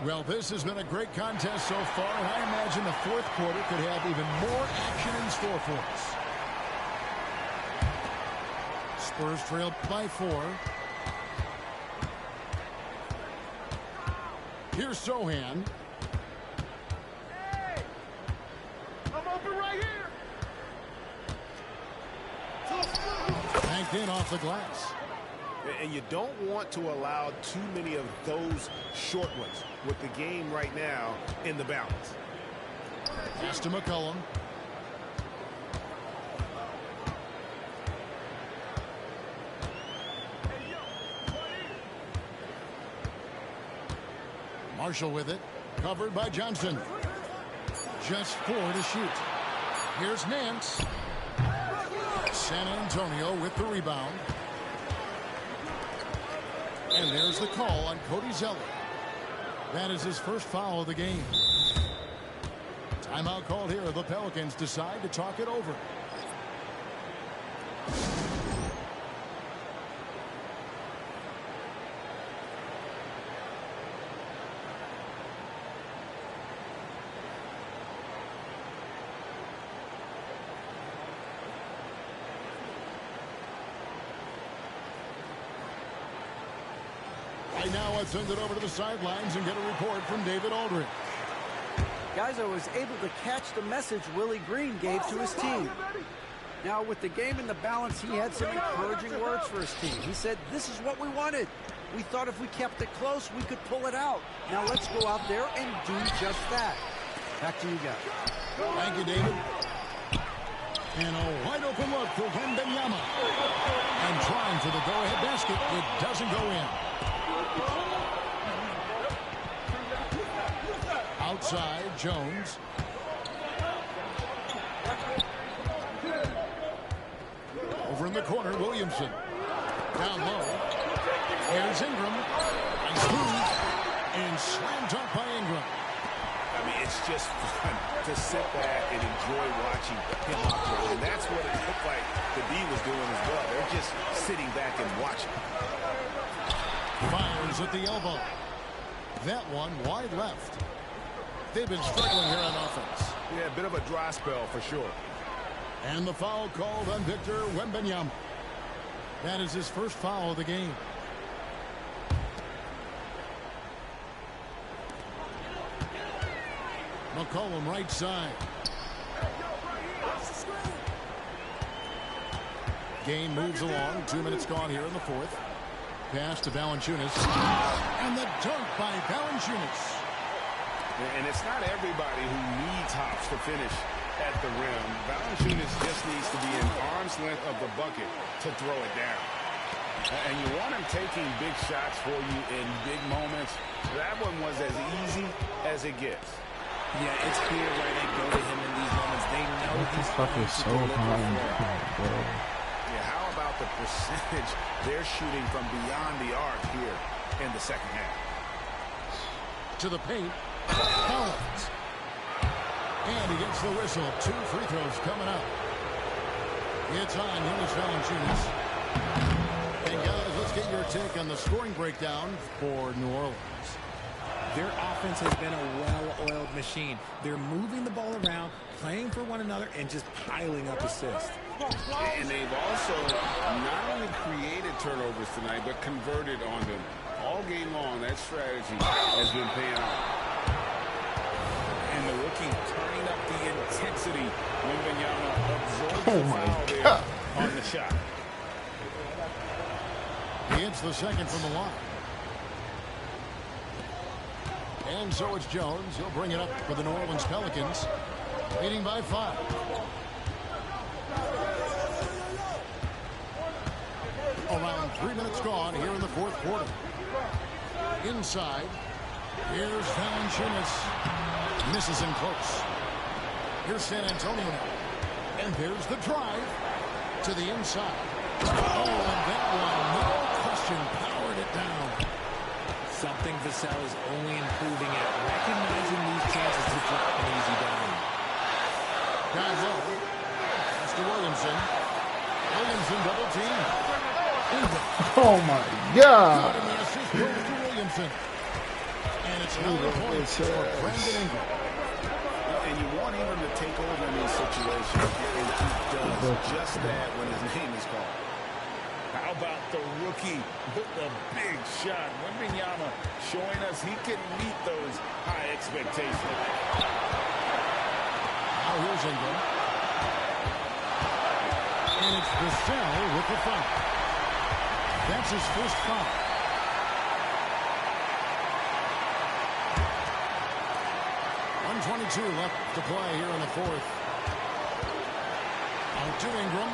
Well, this has been a great contest so far, and I imagine the fourth quarter could have even more action in store for us. Spurs trail by 4. Here's Sohan. Hey! I'm open right here! Banked in off the glass. And you don't want to allow too many of those short ones with the game right now in the balance. Pass to McCollum. Marshall with it. Covered by Johnson. Just 4 to shoot. Here's Nance. San Antonio with the rebound. And there's the call on Cody Zeller. That is his first foul of the game. Timeout called here. The Pelicans decide to talk it over. Right now, let's send it over to the sidelines and get a report from David Aldridge. Guys, I was able to catch the message Willie Green gave to his team. Now, with the game in the balance, he had some encouraging words for his team. He said, this is what we wanted. We thought if we kept it close, we could pull it out. Now let's go out there and do just that. Back to you guys. Thank you, David. And a wide open look for Wembanyama. And trying for the go-ahead basket. It doesn't go in. Outside, Jones. Over in the corner, Williamson. Down low. Here's Ingram. Nice move. And slam dunk by Ingram. I mean, it's just fun to sit back and enjoy watching him operate. And that's what it looked like the D was doing as well. They're just sitting back and watching. Fires at the elbow. That one wide left. They've been struggling here on offense. Yeah, a bit of a dry spell for sure. And the foul called on Victor Wembanyama. That is his first foul of the game. McCollum right side. Game moves along. 2 minutes gone here in the fourth. Pass to Valanciunas. And the dunk by Valanciunas. And it's not everybody who needs hops to finish at the rim. Valanciunas just needs to be an arm's length of the bucket to throw it down. And you want him taking big shots for you in big moments. That one was as easy as it gets. Yeah, it's clear why they go to him in these moments. They know he's fucking so high, bro. Yeah, how about the percentage they're shooting from beyond the arc here in the second half? To the paint. Collins. And he gets the whistle. 2 free throws coming up. It's on Jonas Valanciunas. And guys, let's get your take on the scoring breakdown for New Orleans. Their offense has been a well-oiled machine. They're moving the ball around, playing for one another, and just piling up assists. And they've also not only created turnovers tonight, but converted on them. All game long, that strategy has been paying off. And the rookie turning up the intensity when Wembanyama absorbs the foul there on the shot. He hits the second from the line. And so it's Jones. He'll bring it up for the New Orleans Pelicans. Leading by 5. Around 3 minutes gone here in the fourth quarter. Inside. Here's Valanciunas. Misses him close. Here's San Antonio now. And there's the drive to the inside. Oh, and that one, no question, powered it down. Something Vassell is only improving at, recognizing these chances to drop an easy down. Guys low. That's to Williamson. Williamson double team. Oh my God. And the assist goes to Williamson. And it's another point for Brandon Ingram. And you want Ingram to take over in these situations, and he does just that when his name is called. How about the rookie with the big shot? Wembanyama showing us he can meet those high expectations. Now here's Ingram. And it's Vassell with the foul. That's his first foul. .122 left to play here in the fourth. Out to Ingram.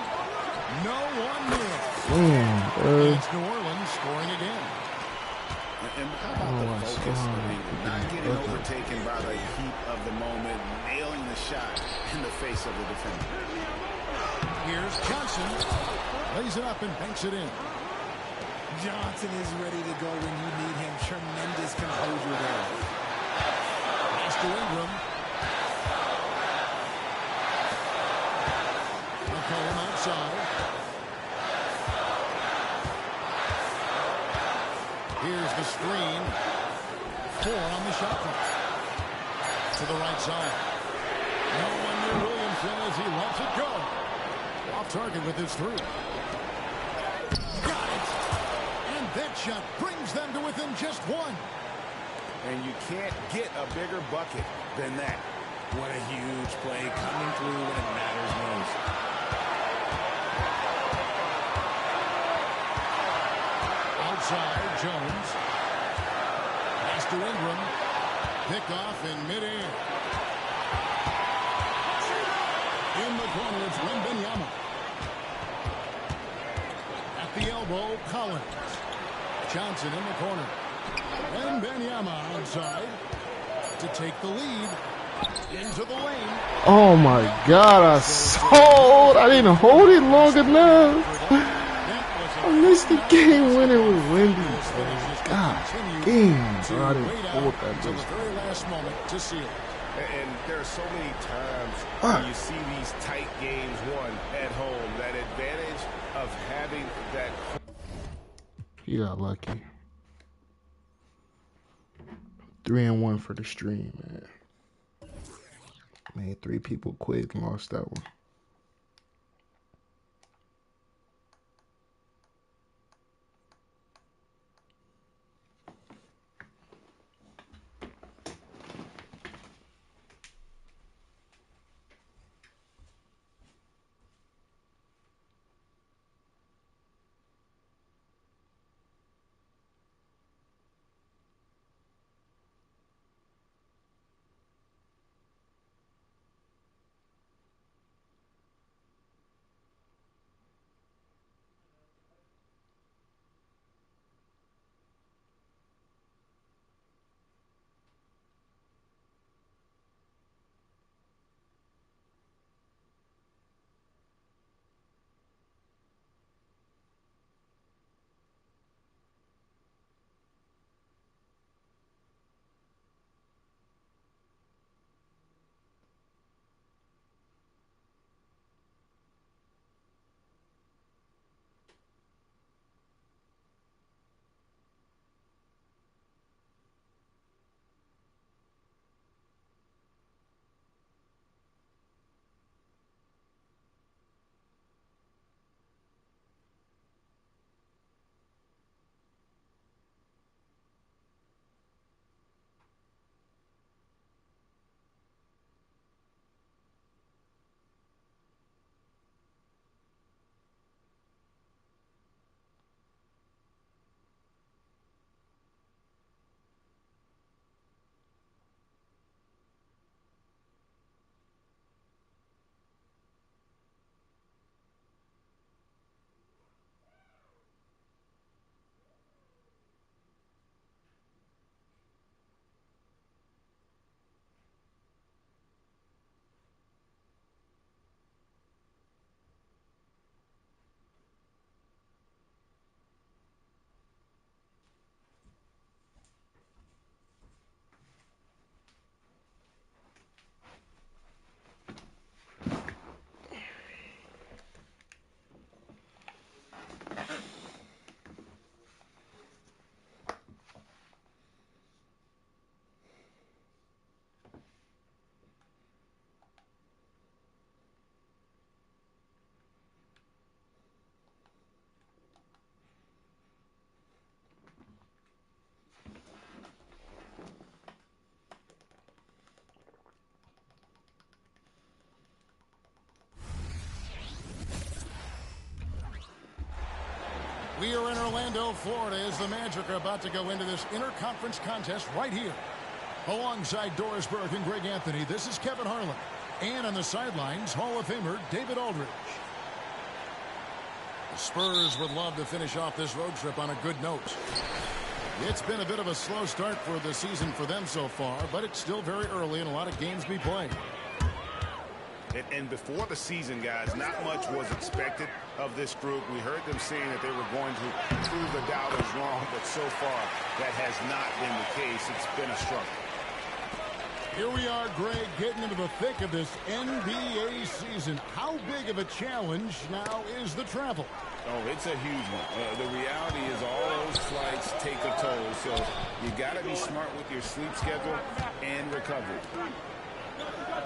No one near. It's New Orleans scoring again. And how about the focus of Ingram? Not getting overtaken by the heat of the moment, nailing the shot in the face of the defender. Here's Johnson. Lays it up and banks it in. Johnson is ready to go when you need him. Tremendous composure there. Pass to Ingram. McCollum outside. Here's the screen. 4 on the shot clock. To the right side. No one near Williamson as he lets it go. Off target with his 3. Got it. And that shot brings them to within just 1. And you can't get a bigger bucket than that. What a huge play coming through when it matters most. Outside, Jones. Pass to Ingram. Picked off in midair. In the corner, it's Wembanyama. At the elbow, Collins. Johnson in the corner. Wembanyama outside to take the lead into the lane. Oh my God, I didn't hold it long enough. I missed the game winner with Wemby. God damn, bro, I didn't hold that. Until the very last moment to seal it. And there are so many times when you see these tight games won at home. That advantage of having that. He got lucky. 3-1 for the stream, man. Made 3 people quit and lost that one. We are in Orlando, Florida, as the Magic are about to go into this interconference contest right here. Alongside Doris Burke and Greg Anthony, this is Kevin Harlan. And on the sidelines, Hall of Famer David Aldridge. The Spurs would love to finish off this road trip on a good note. It's been a bit of a slow start for the season for them so far, but it's still very early and a lot of games to be playing. And before the season, guys, not much was expected of this group. We heard them saying that they were going to prove the doubters wrong, but so far that has not been the case. It's been a struggle. Here we are, Greg, getting into the thick of this NBA season. How big of a challenge now is the travel? Oh, it's a huge one. The reality is all those flights take a toll, so you got to be smart with your sleep schedule and recovery.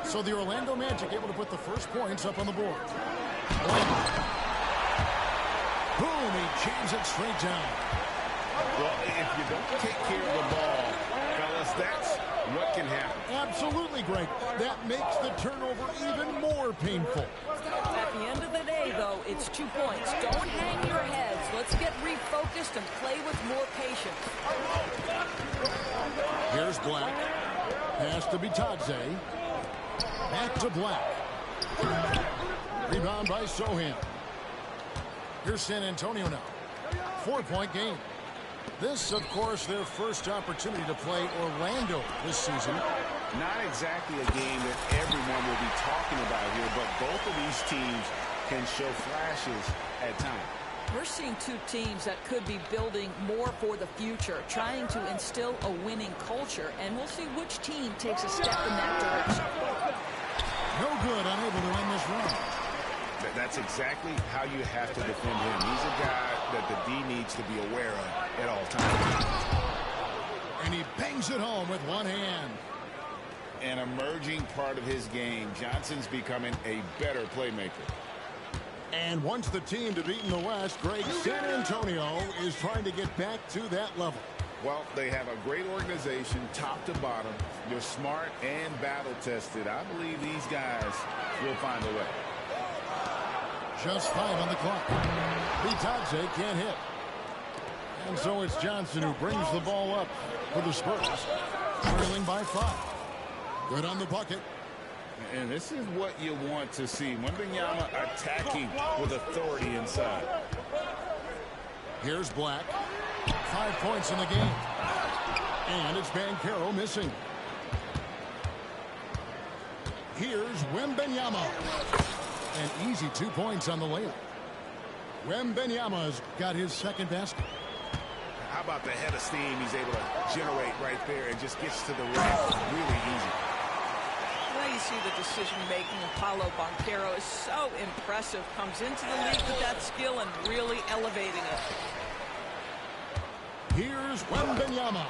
So the Orlando Magic able to put the first points up on the board. Boom, he jams it straight down. Well, if you don't take care of the ball, fellas, that's what can happen. Absolutely, Greg. That makes the turnover even more painful. At the end of the day, though, it's 2 points. Don't hang your heads. Let's get refocused and play with more patience. Here's Black. Pass to Bitadze. Back to Black. Rebound by Sohan. Here's San Antonio now. 4-point game. This, of course, their first opportunity to play Orlando this season. Not exactly a game that everyone will be talking about here, but both of these teams can show flashes at times. We're seeing two teams that could be building more for the future, trying to instill a winning culture, and we'll see which team takes a step in that direction. No good, unable to end this run. That's exactly how you have to defend him. He's a guy that the D needs to be aware of at all times. And he bangs it home with one hand. An emerging part of his game. Johnson's becoming a better playmaker. And once the team to beat in the West, Greg, San Antonio is trying to get back to that level. Well, they have a great organization, top to bottom. They're smart and battle-tested. I believe these guys will find a way. Just 5 on the clock. Bitadze can't hit. And so it's Johnson who brings the ball up for the Spurs, trailing by 5. Good on the bucket. And this is what you want to see. Wembanyama attacking with authority inside. Here's Black. 5 points in the game. And it's Banchero missing. Here's Wembanyama. An easy 2 points on the layup. Wembanyama's got his second basket. How about the head of steam he's able to generate right there and just gets to the rack really easy. Well, you see the decision-making of Paolo Banchero is so impressive. Comes into the league with that skill and really elevating it. Here's Wembanyama.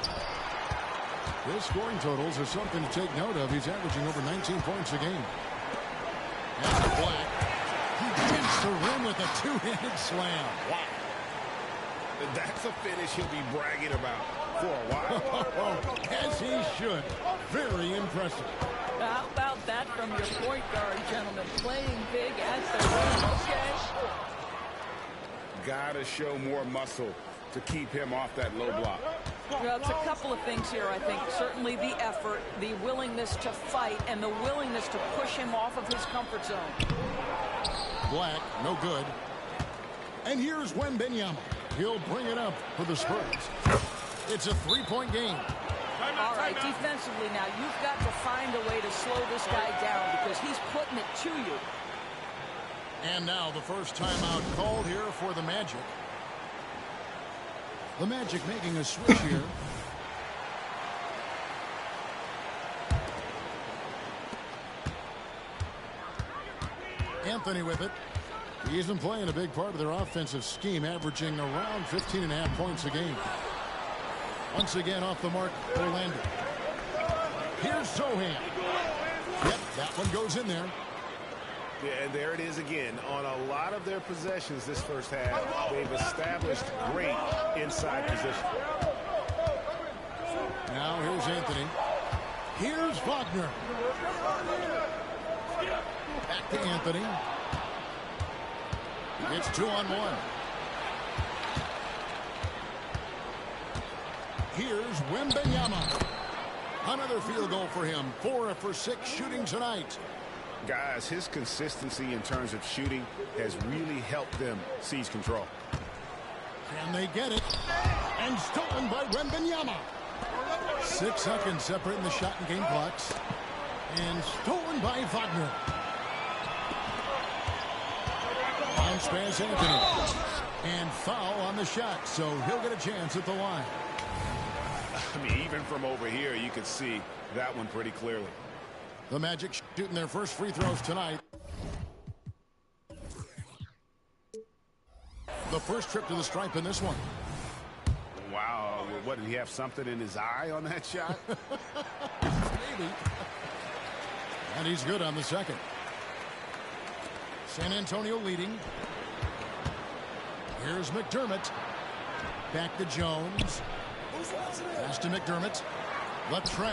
His scoring totals are something to take note of. He's averaging over 19 points a game. And Black. He gets the rim with a two-handed slam. Wow. That's a finish he'll be bragging about for a while. As he should. Very impressive. How about that from your point guard, gentlemen? Playing big at the rim, okay? Gotta show more muscle to keep him off that low block. Well, it's a couple of things here, I think. Certainly the effort, the willingness to fight, and the willingness to push him off of his comfort zone. Black, no good. And here's Wembanyama. He'll bring it up for the Spurs. It's a 3-point game. All right, defensively now, you've got to find a way to slow this guy down because he's putting it to you. And now the first timeout called here for the Magic. The Magic making a switch here. Anthony with it. He isn't playing a big part of their offensive scheme, averaging around 15.5 points a game. Once again off the mark, Orlando. Here's Sohan. Yep, that one goes in there. Yeah, and there it is again. On a lot of their possessions this first half, they've established great inside position. Now here's Anthony. Here's Wagner. Back to Anthony. It's 2-on-1. Here's Wembanyama. Another field goal for him. 4 for 6 shooting tonight. Guys, his consistency in terms of shooting has really helped them seize control. Can they get it? And stolen by Wembanyama. 6 seconds separating the shot and game clocks. And stolen by Wagner. Bounce pass Anthony. And foul on the shot, so he'll get a chance at the line. I mean, even from over here, you could see that one pretty clearly. The Magic shooting their first free throws tonight. The first trip to the stripe in this one. Wow, what, did he have something in his eye on that shot? Maybe. And he's good on the second. San Antonio leading. Here's McDermott. Back to Jones. Pass to McDermott. Latrey.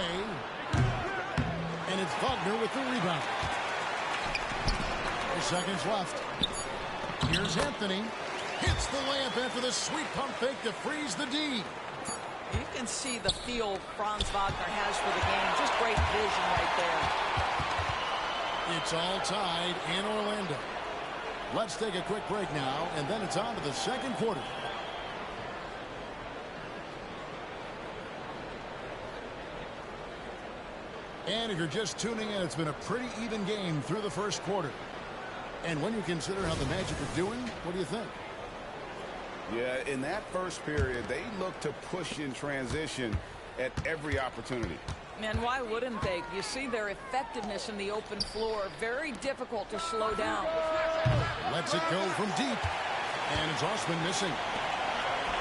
And it's Wagner with the rebound. 4 seconds left. Here's Anthony. Hits the layup after the sweet pump fake to freeze the D. You can see the feel Franz Wagner has for the game. Just great vision right there. It's all tied in Orlando. Let's take a quick break now, and then it's on to the second quarter. And if you're just tuning in, it's been a pretty even game through the first quarter. And when you consider how the Magic are doing, what do you think? Yeah, in that first period, they looked to push in transition at every opportunity. And why wouldn't they? You see their effectiveness in the open floor. Very difficult to slow down. Lets it go from deep. And it's Osman missing.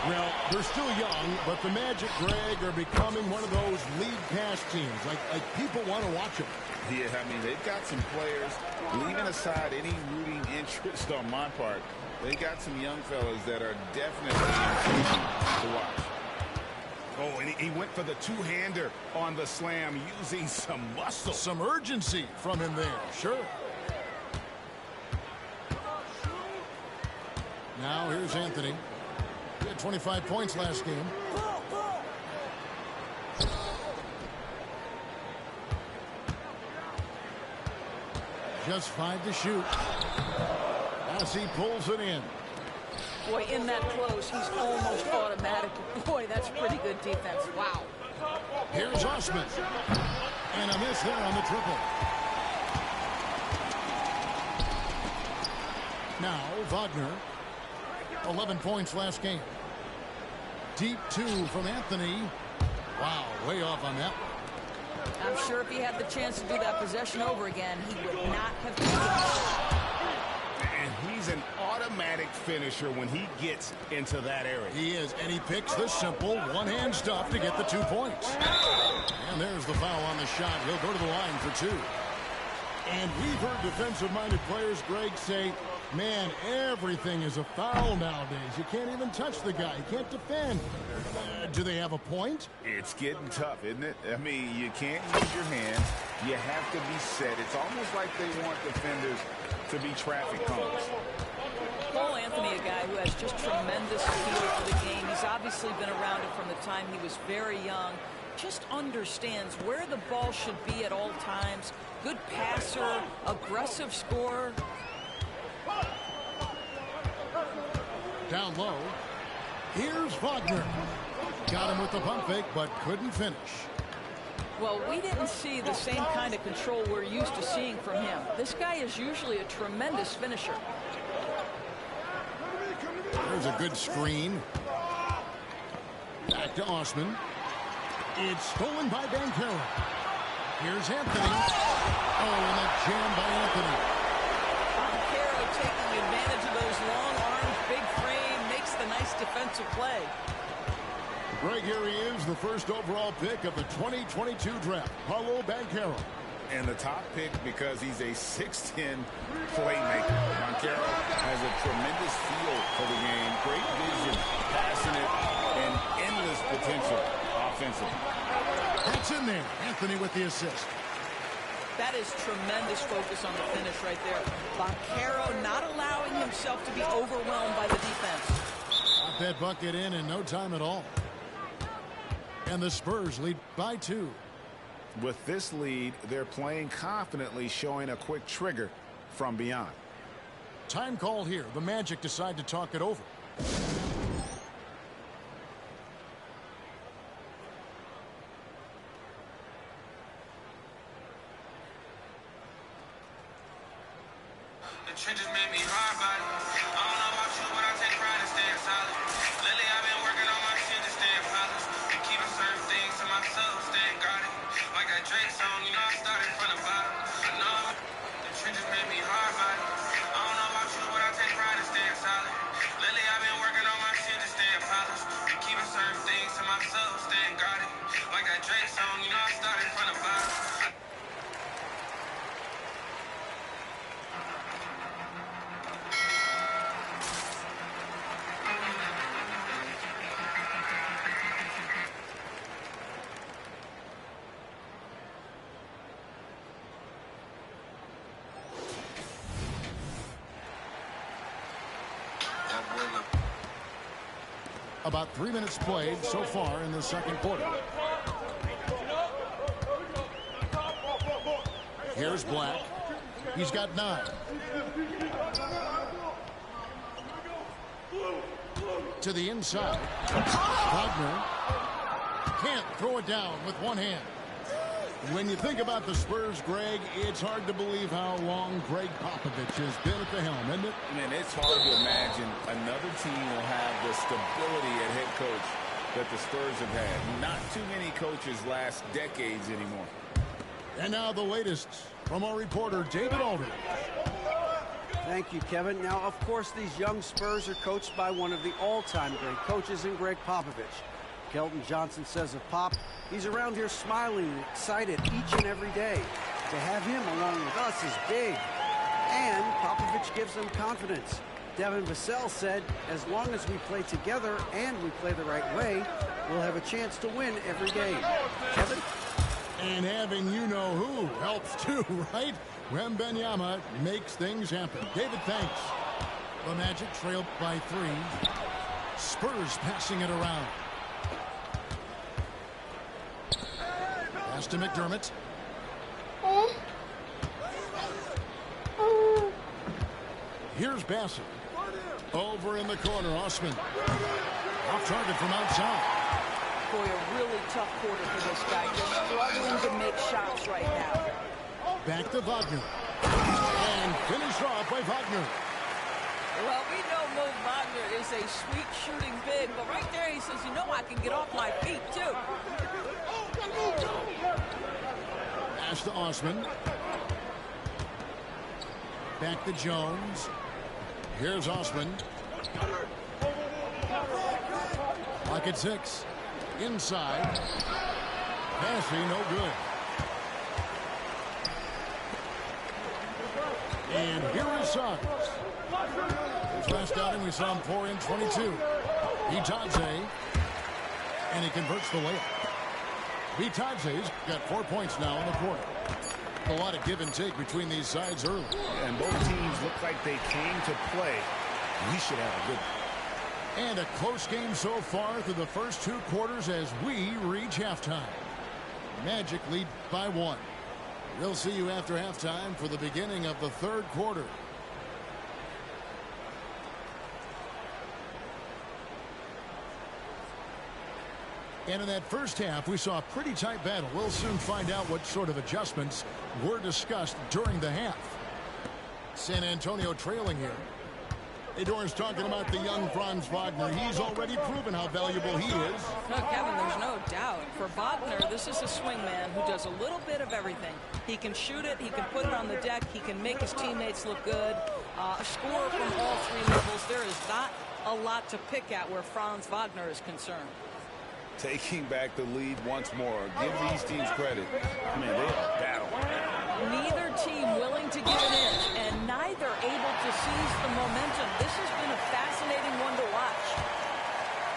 Well, they're still young, but the Magic, Greg, are becoming one of those lead pass teams. Like people want to watch them. Yeah, I mean, they've got some players, leaving aside any rooting interest on my part, they got some young fellas that are definitely to watch. Oh, and he went for the two-hander on the slam, using some muscle. Some urgency from him there, sure. Now here's Anthony. He had 25 points last game. Just 5 to shoot. As he pulls it in. Boy, in that close, he's almost automatic. Boy, that's pretty good defense. Wow. Here's Osman. And a miss there on the triple. Now, Wagner. 11 points last game. Deep 2 from Anthony. Wow, way off on that one. I'm sure if he had the chance to do that possession over again, he would not have taken it. And he's an automatic finisher when he gets into that area. He is, and he picks the simple one-hand stuff to get the 2 points. And there's the foul on the shot. He'll go to the line for 2. And we've heard defensive-minded players, Greg, say, man, everything is a foul nowadays. You can't even touch the guy. You can't defend. Do they have a point? It's getting tough, isn't it? I mean, you can't use your hands. You have to be set. It's almost like they want defenders to be traffic cones. Cole Anthony, a guy who has just tremendous feel for the game. He's obviously been around it from the time he was very young. Just understands where the ball should be at all times. Good passer, aggressive scorer. Down low. Here's Wagner. Got him with the pump fake, but couldn't finish. Well, we didn't see the same kind of control we're used to seeing from him. This guy is usually a tremendous finisher. There's a good screen. Back to Osman. It's stolen by Bankero. Here's Anthony. Oh, and a jam by Anthony. Bankero taking advantage of those long arms, big frame, makes the nice defensive play. Greg, here he is, the first overall pick of the 2022 draft, Paulo Bankero. And the top pick because he's a 6'10 playmaker. Bankero has a tremendous feel for the game, great vision, passionate, and endless potential offensively. That's in there. Anthony with the assist. That is tremendous focus on the finish right there. Bankero not allowing himself to be overwhelmed by the defense. Got that bucket in no time at all. And the Spurs lead by 2. With this lead, they're playing confidently, showing a quick trigger from beyond. Time call here. The Magic decide to talk it over. Trenches made me hard body. I don't know about you, but I take pride in staying solid. Lately, I've been working on my shit to stay in polished. And keeping certain things to myself, staying guarded. Like that Drake song, you know I started from the bottom. I know the trenches made me hard body. I don't know about you, but I take pride in staying solid. Lately, I've been working on my shit to stay in polished. And keeping certain things to myself, staying guarded. Like that Drake song, you know I started from the bottom. About 3 minutes played so far in the second quarter. Here's Black. He's got 9. To the inside. Wagner can't throw it down with one hand. When you think about the Spurs, Greg, it's hard to believe how long Greg Popovich has been at the helm, isn't it? Man, it's hard to imagine another team will have the stability at head coach that the Spurs have had. Not too many coaches last decades anymore. And now the latest from our reporter, David Aldridge. Thank you, Kevin. Now, of course, these young Spurs are coached by one of the all-time great coaches in Greg Popovich. Kelton Johnson says of Pop, he's around here smiling and excited each and every day. To have him along with us is big. And Popovich gives them confidence. Devin Vassell said, as long as we play together and we play the right way, we'll have a chance to win every game. Kevin? And having you-know-who helps too, right? Wembanyama makes things happen. David, thanks. The Magic trailed by 3. Spurs passing it around. Pass to McDermott. Here's Bassett. Over in the corner, Osman. Off target from outside. Boy, a really tough quarter for this guy. Just struggling to make shots right now. Back to Wagner. And finished off by Wagner. Well, we know Mo Wagner is a sweet shooting big, but right there he says, you know, I can get off my feet, too. Pass to Osman. Back to Jones. Here's Osman. Lock at 6. Inside. Passing, no good. And here is Suggs. His last outing, we saw him pour in 22. Bitadze. And he converts the layup. Bitadze's got 4 points now in the quarter. A lot of give and take between these sides early. And both teams look like they came to play. We should have a good one. And a close game so far through the first 2 quarters as we reach halftime. Magic lead by 1. We'll see you after halftime for the beginning of the 3rd quarter. And in that first half, we saw a pretty tight battle. We'll soon find out what sort of adjustments were discussed during the half. San Antonio trailing here. Hey, Doris, talking about the young Franz Wagner. He's already proven how valuable he is. No, Kevin, there's no doubt. For Wagner, this is a swingman who does a little bit of everything. He can shoot it, he can put it on the deck, he can make his teammates look good. A scorer from all 3 levels. There is not a lot to pick at where Franz Wagner is concerned. Taking back the lead once more. Give these teams credit. I mean, they are battling. Neither team willing to give an inch, and neither able to seize the momentum. This has been a fascinating one to watch.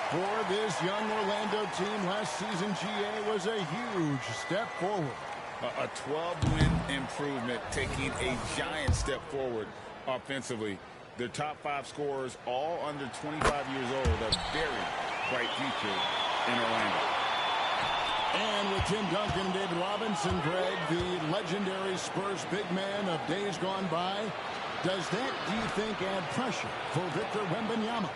For this young Orlando team, last season GA was a huge step forward. A 12-win improvement, taking a giant step forward offensively. Their top 5 scorers, all under 25 years old, a very bright future in Orlando. And with Tim Duncan and David Robinson, Greg, the legendary Spurs big man of days gone by, does that, do you think, add pressure for Victor Wembanyama?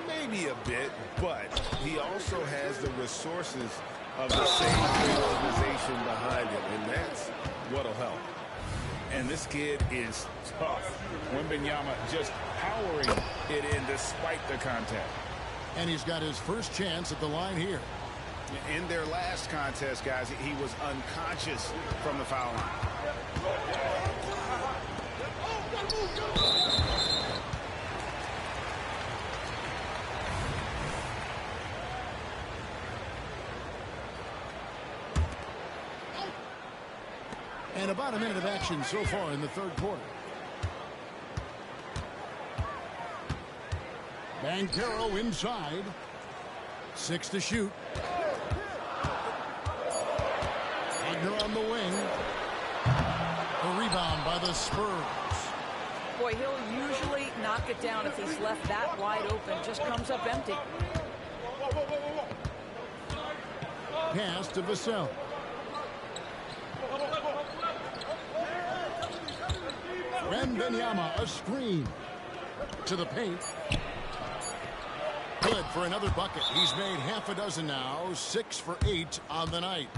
Maybe a bit, but he also has the resources of the same organization behind him, and that's what'll help. And this kid is tough. Wembanyama just powering it in despite the contact. And he's got his first chance at the line here. In their last contest, guys, he was unconscious from the foul line. And about a minute of action so far in the 3rd quarter. Banchero inside. 6 to shoot. Wagner on the wing. A rebound by the Spurs. Boy, he'll usually knock it down if he's left that wide open. Just comes up empty. Pass to Vassell. Wembanyama, a screen. To the paint. Good for another bucket. He's made half a dozen now. 6 for 8 on the night.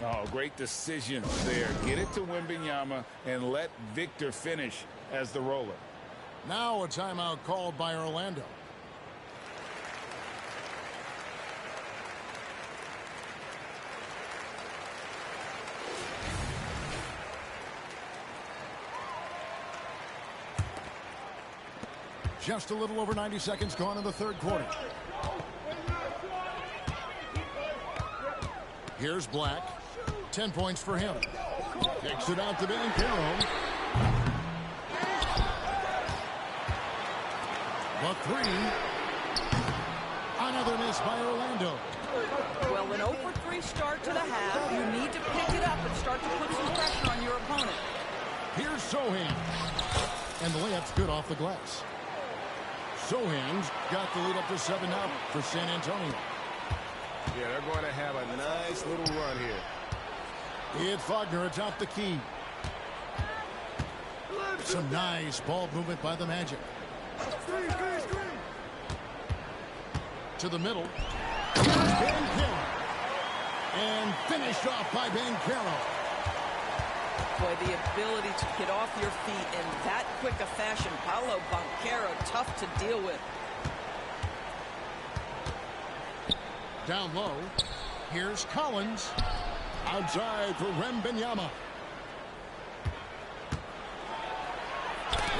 Oh, great decision there. Get it to Wembanyama and let Victor finish as the roller. Now a timeout called by Orlando. Just a little over 90 seconds gone in the third quarter. Here's Black. 10 points for him. Kicks it out to Banchero. The three. Another miss by Orlando. Well, an 0-for-3 start to the half. You need to pick it up and start to put some pressure on your opponent. Here's Sohan. And the layup's good off the glass. Sohan's got the lead up to 7 now for San Antonio. Yeah, they're going to have a nice little run here. It's Wagner atop the key. Some nice ball movement by the Magic. To the middle. Banchero. And finished off by Banchero. Boy, the ability to get off your feet in that quick a fashion. Paolo Banchero, tough to deal with. Down low. Here's Collins. Outside for Wembanyama.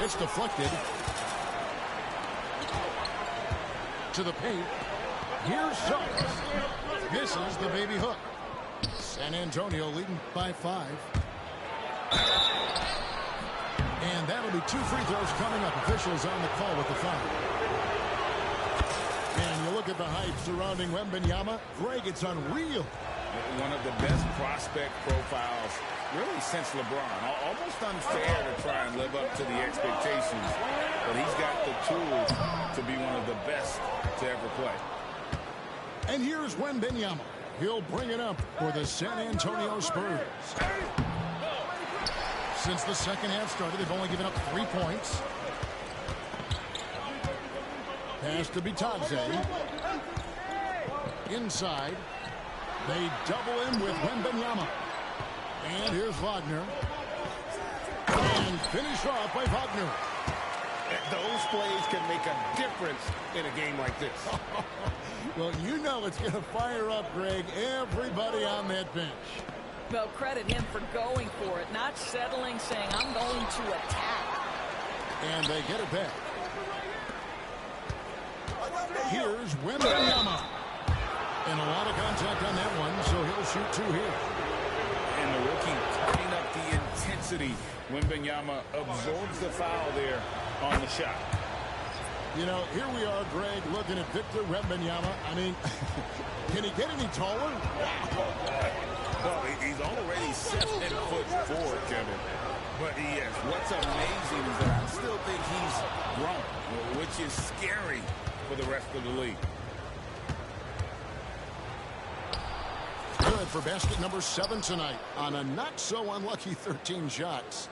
It's deflected. To the paint. Here's Suggs. Misses the baby hook. San Antonio leading by 5. And that'll be 2 free throws coming up. Officials on the call with the foul. And you look at the hype surrounding Wembanyama. Greg, it's unreal. One of the best prospect profiles really since LeBron. Almost unfair to try and live up to the expectations. But he's got the tools to be one of the best to ever play. And here's Wembanyama. He'll bring it up for the San Antonio Spurs. Since the second half started, they've only given up 3 points. Pass to Bitadze. Inside. They double him with Wembanyama. And here's Wagner. And finished off by Wagner. Those plays can make a difference in a game like this. Well, you know it's going to fire up, Greg, everybody on that bench. Well, credit him for going for it, not settling, saying, I'm going to attack. And they get it back. Here's Wembanyama. And a lot of contact on that one, so he'll shoot 2 here. And the rookie turning up the intensity. Wembanyama absorbs the foul there on the shot. You know, here we are, Greg, looking at Victor Wembanyama. I mean, can he get any taller? Well, he's already 7'4", Kevin. But yes, what's amazing is that I still think he's grown, which is scary for the rest of the league. Good for basket number 7 tonight on a not-so-unlucky 13 shots.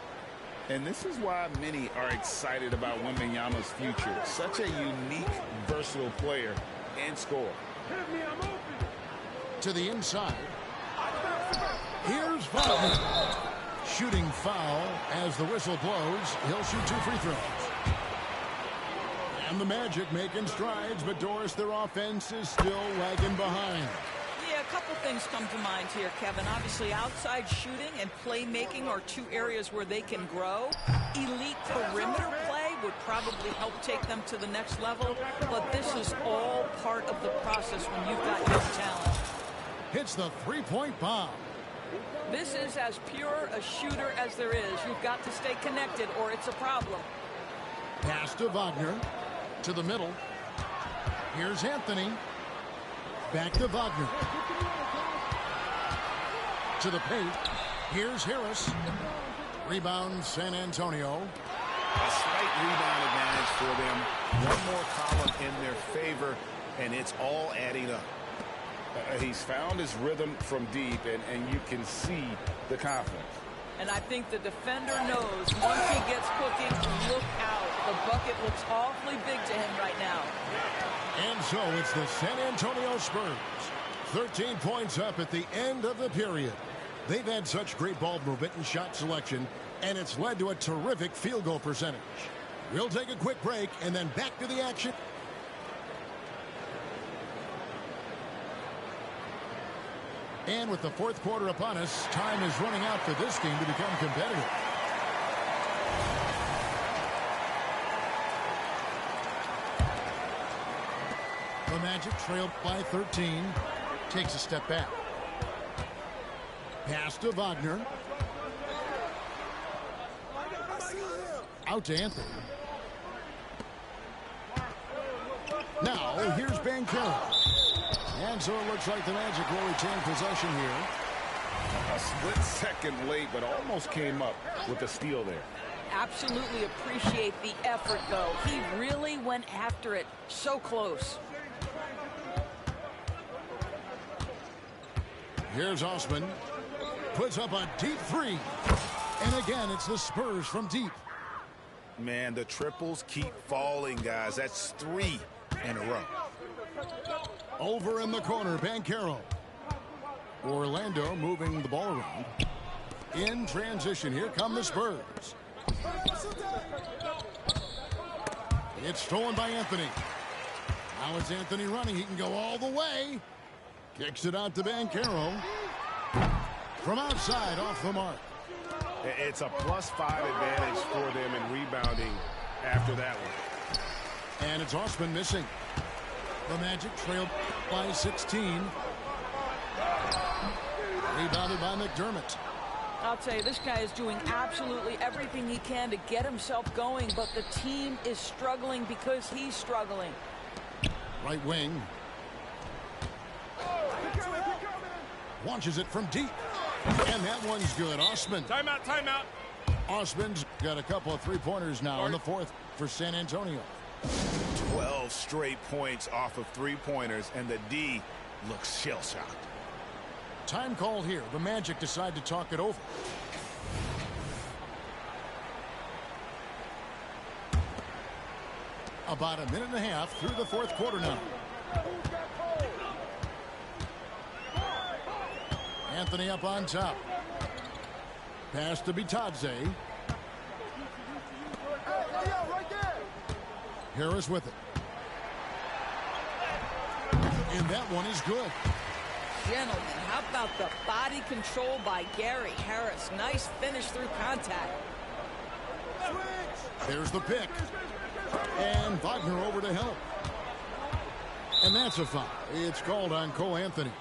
And this is why many are excited about Wembanyama's future. Such a unique, versatile player and scorer. To the inside. Here's Wagner. Shooting foul as the whistle blows. He'll shoot 2 free throws. And the Magic making strides, but Doris, their offense is still lagging behind. Yeah, a couple things come to mind here, Kevin. Obviously, outside shooting and playmaking are 2 areas where they can grow. Elite perimeter play would probably help take them to the next level, but this is all part of the process when you've got young talent. Hits the 3-point bomb. This is as pure a shooter as there is. You've got to stay connected or it's a problem. Pass to Wagner. To the middle. Here's Anthony. Back to Wagner. To the paint. Here's Harris. Rebound San Antonio. A slight rebound advantage for them. One more column in their favor, and it's all adding up. He's found his rhythm from deep, and you can see the confidence. And I think the defender knows once he gets cooking, look out. The bucket looks awfully big to him right now. And so it's the San Antonio Spurs. 13 points up at the end of the period. They've had such great ball movement and shot selection, and it's led to a terrific field goal percentage. We'll take a quick break and then back to the action. And with the fourth quarter upon us, time is running out for this game to become competitive. The Magic trail by 13. Takes a step back. Pass to Wagner. Out to Anthony. Now, here's Banchero. And so it looks like the Magic will retain possession here. A split second late, but almost came up with a steal there. Absolutely appreciate the effort, though. He really went after it. So close. Here's Osman. Puts up a deep three. And again, it's the Spurs from deep. Man, the triples keep falling, guys. That's 3 in a row. Over in the corner, Banchero. Orlando moving the ball around. In transition, here come the Spurs. It's stolen by Anthony. Now it's Anthony running. He can go all the way. Kicks it out to Banchero. From outside, off the mark. It's a +5 advantage for them in rebounding after that one. And it's Osman missing. The Magic trailed by 16. Rebounded by McDermott. I'll tell you, this guy is doing absolutely everything he can to get himself going, but the team is struggling because he's struggling. Right wing. Launches it from deep. And that one's good. Osman. Timeout, timeout. Osman's got a couple of three-pointers now in the fourth for San Antonio. 12 straight points off of three-pointers, and the D looks shell-shocked. Time call here. The Magic decide to talk it over. About a minute and a half through the fourth quarter now. Anthony up on top. Pass to Bitadze. Harris with it. And that one is good. Gentlemen, how about the body control by Gary Harris? Nice finish through contact. There's the pick. And Wagner over to help. And that's a foul. It's called on Cole Anthony.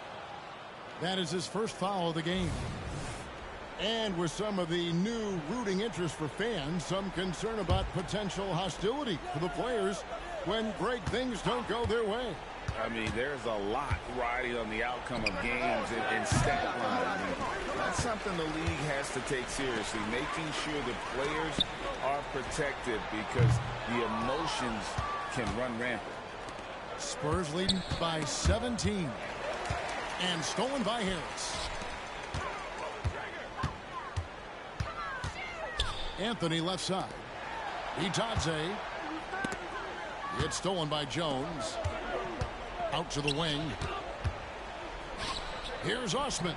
That is his first foul of the game. And with some of the new rooting interest for fans, some concern about potential hostility for the players when great things don't go their way. I mean, there's a lot riding on the outcome of games and stat line. That's something the league has to take seriously, making sure the players are protected because the emotions can run rampant. Spurs leading by 17. And stolen by Harris. Anthony left side. Bitadze. It's stolen by Jones. Out to the wing. Here's Osman.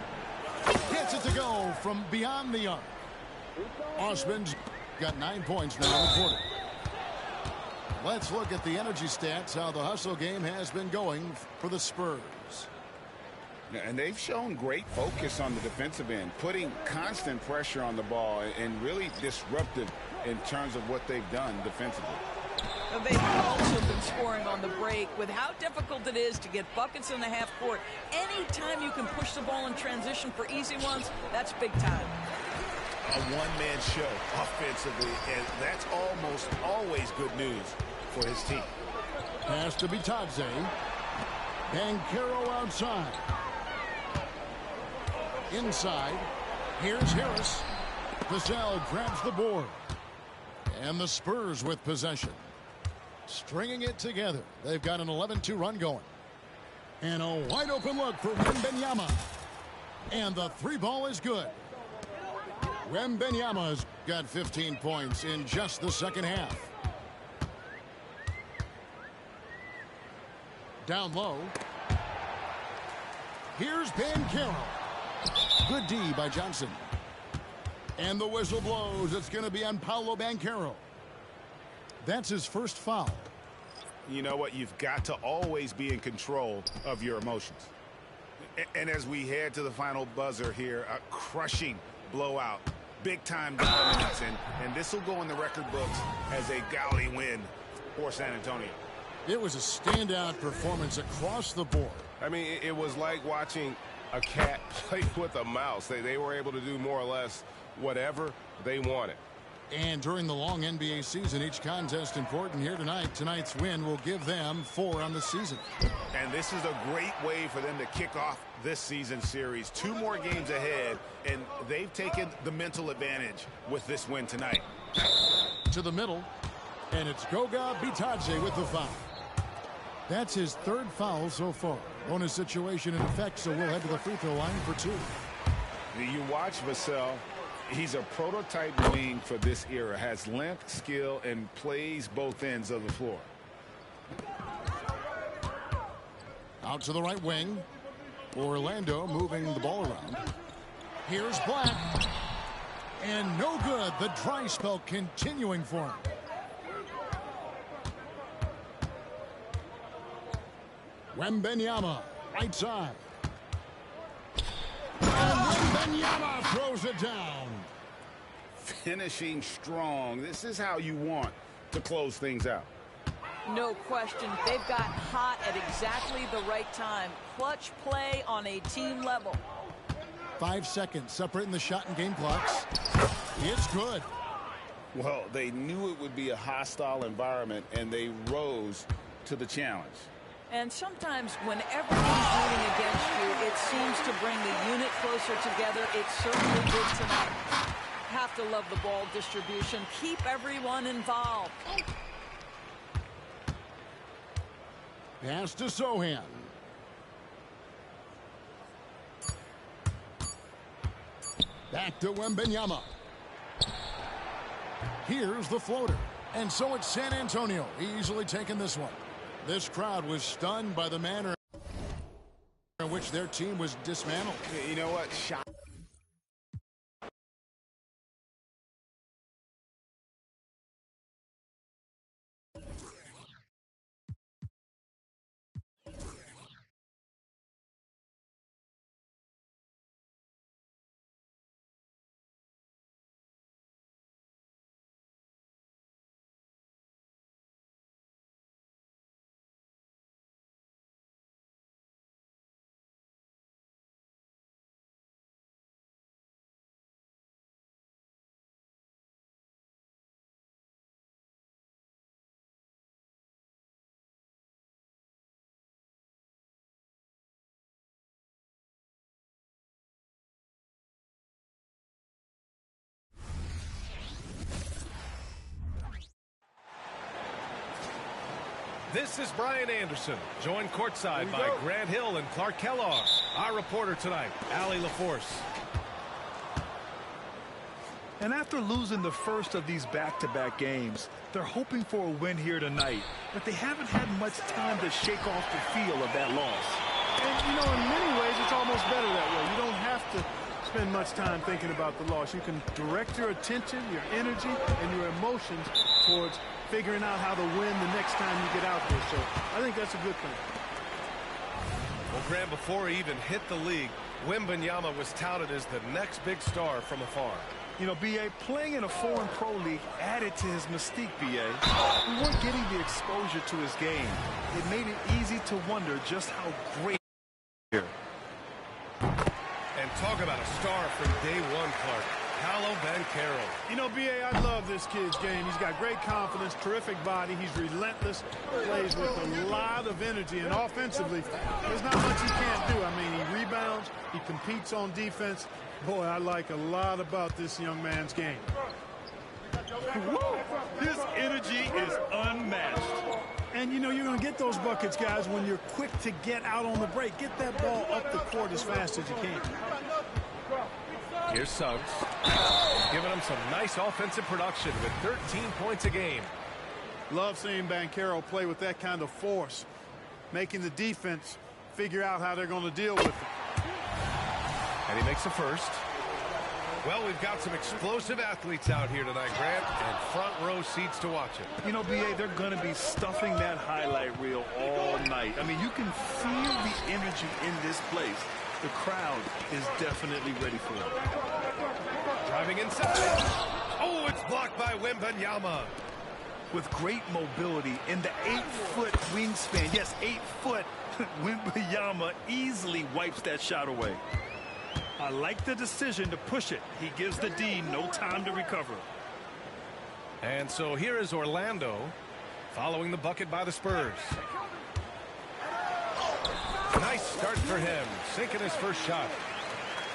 Gets it to go from beyond the arc. Osman's got 9 points now in the quarter. Let's look at the energy stats, how the hustle game has been going for the Spurs. And they've shown great focus on the defensive end, putting constant pressure on the ball and really disruptive in terms of what they've done defensively. They've also been scoring on the break with how difficult it is to get buckets in the half court. Anytime you can push the ball in transition for easy ones, that's big time. A one-man show offensively, and that's almost always good news for his team. Pass to Bitadze. Banchero outside. Inside. Here's Harris. Vassell grabs the board. And the Spurs with possession. Stringing it together. They've got an 11-2 run going. And a wide open look for Wembanyama. And the three ball is good. Wembanyama's got 15 points in just the second half. Down low. Here's Banchero. Good D by Johnson. And the whistle blows. It's going to be on Paolo Banchero. That's his first foul. You know what? You've got to always be in control of your emotions. And as we head to the final buzzer here, a crushing blowout. Big-time dominance. And this will go in the record books as a gaudy win for San Antonio. It was a standout performance across the board. I mean, it was like watching a cat play with a mouse. They were able to do more or less whatever they wanted. And during the long NBA season, each contest important here tonight. Tonight's win will give them 4 on the season. And this is a great way for them to kick off this season series. 2 more games ahead, and they've taken the mental advantage with this win tonight. To the middle, and it's Goga Bitadze with the foul. That's his 3rd foul so far. Bonus situation in effect, so we'll head to the free throw line for 2. You watch Vassell. He's a prototype wing for this era. Has length, skill, and plays both ends of the floor. Out to the right wing. Orlando moving the ball around. Here's Black. And no good. The dry spell continuing for him. Wembanyama, right side. And Wembanyama throws it down. Finishing strong. This is how you want to close things out. No question. They've got hot at exactly the right time. Clutch play on a team level. 5 seconds separating the shot and game clocks. It's good. Well, they knew it would be a hostile environment, and they rose to the challenge. And sometimes when everyone's rooting against you, it seems to bring the unit closer together. It certainly did tonight. Have to love the ball distribution. Keep everyone involved. Pass to Sohan. Back to Wembanyama. Here's the floater. And so it's San Antonio easily taking this one. This crowd was stunned by the manner in which their team was dismantled. You know what? Shot. This is Brian Anderson, joined courtside by Grant Hill and Clark Kellogg. Our reporter tonight, Allie LaForce. And after losing the first of these back-to-back games, they're hoping for a win here tonight, but they haven't had much time to shake off the feel of that loss. And, you know, in many ways, it's almost better that way. You don't have to spend much time thinking about the loss. You can direct your attention, your energy, and your emotions towards figuring out how to win the next time you get out there. So I think that's a good thing. Well, Graham, before he even hit the league, Wembanyama was touted as the next big star from afar. You know, B.A., playing in a foreign pro league added to his mystique, B.A. We weren't getting the exposure to his game. It made it easy to wonder just how great here. And talk about a star from day one, Clark. Paolo Banchero. You know, B.A., I love this kid's game. He's got great confidence, terrific body. He's relentless, plays with a lot of energy, and offensively, there's not much he can't do. I mean, he rebounds, he competes on defense. Boy, I like a lot about this young man's game. His energy is unmatched. And, you know, you're going to get those buckets, guys, when you're quick to get out on the break. Get that ball up the court as fast as you can. Here's Suggs, giving him some nice offensive production with 13 points a game. Love seeing Banchero play with that kind of force, making the defense figure out how they're going to deal with it. And he makes the first. Well, we've got some explosive athletes out here tonight, Grant, and front row seats to watch it. You know, B.A., they're going to be stuffing that highlight reel all night. I mean, you can feel the energy in this place. The crowd is definitely ready for it. Driving inside. Oh, it's blocked by Wembanyama. With great mobility in the 8-foot wingspan, yes, 8 foot, Wembanyama easily wipes that shot away. I like the decision to push it. He gives the D no time to recover. And so here is Orlando following the bucket by the Spurs. Nice start for him, sinking his first shot.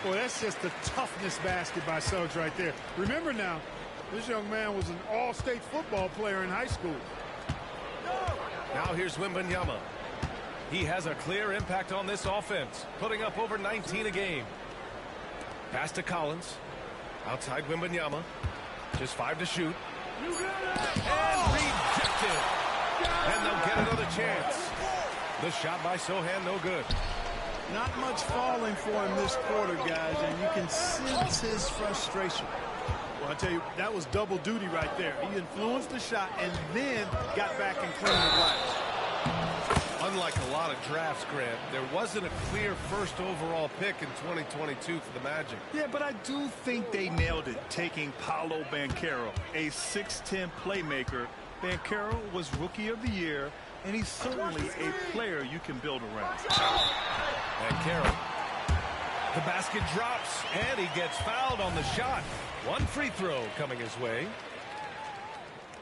Well, that's just the toughness basket by Suggs right there. Remember now, this young man was an all-state football player in high school. Now here's Wembanyama. He has a clear impact on this offense, putting up over 19 a game. Pass to Collins. Outside Wembanyama. Just 5 to shoot. And rejected. And they'll get another chance. The shot by Sohan, no good. Not much falling for him this quarter, guys, and you can sense his frustration. Well, I tell you, that was double duty right there. He influenced the shot and then got back and cleaned the glass. Unlike a lot of drafts, Grant, there wasn't a clear first overall pick in 2022 for the Magic. Yeah, but I do think they nailed it, taking Paolo Banchero, a 6'10 playmaker. Banchero was Rookie of the Year, and he's certainly a player you can build around. Banchero. The basket drops, and he gets fouled on the shot. One free throw coming his way.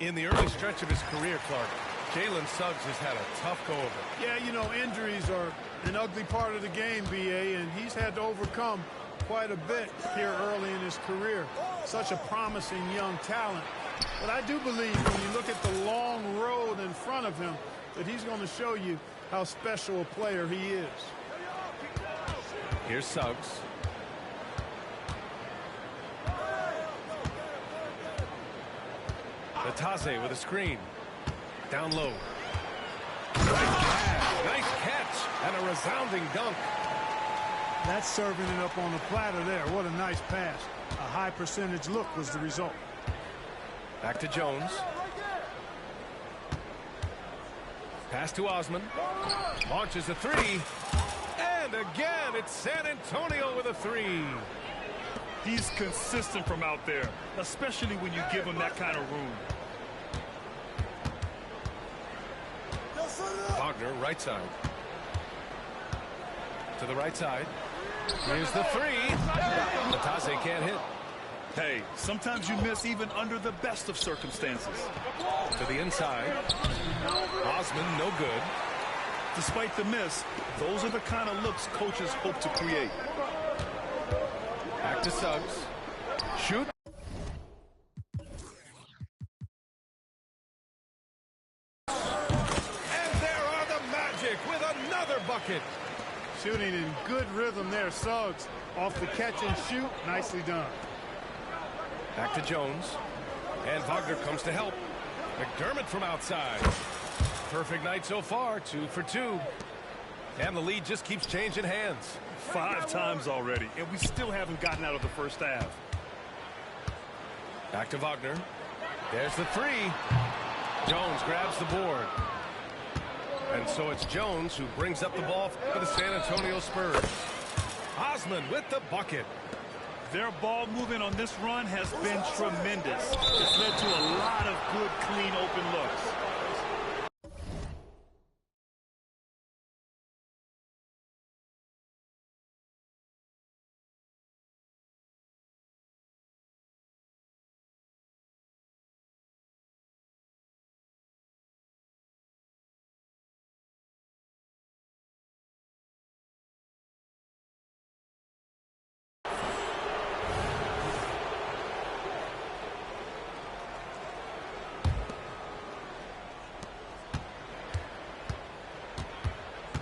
In the early stretch of his career, Clark, Jalen Suggs has had a tough go of it. Yeah, you know, injuries are an ugly part of the game, B.A., and he's had to overcome quite a bit here early in his career. Such a promising young talent. But I do believe when you look at the long road in front of him that he's going to show you how special a player he is. Here's Suggs. Natase with a screen. Down low. Nice catch and a resounding dunk. That's serving it up on the platter there. What a nice pass. A high percentage look was the result. Back to Jones. Pass to Osman. Launches a three. And again, it's San Antonio with a three. He's consistent from out there, especially when you give him that kind of room. Wagner, right side. To the right side. Here's the three. Natase can't hit. Hey, sometimes you miss even under the best of circumstances. To the inside. Osman, no good. Despite the miss, those are the kind of looks coaches hope to create. Back to Suggs. Shoot. And there are the Magic with another bucket. Shooting in good rhythm there, Suggs. Off the catch and shoot, nicely done. Back to Jones. And Wagner comes to help. McDermott from outside. Perfect night so far, 2 for 2. And the lead just keeps changing hands. 5 times already, and we still haven't gotten out of the first half. Back to Wagner. There's the three. Jones grabs the board. And so it's Jones who brings up the ball for the San Antonio Spurs. Osman with the bucket. Their ball movement on this run has been tremendous. It's led to a lot of good, clean, open looks.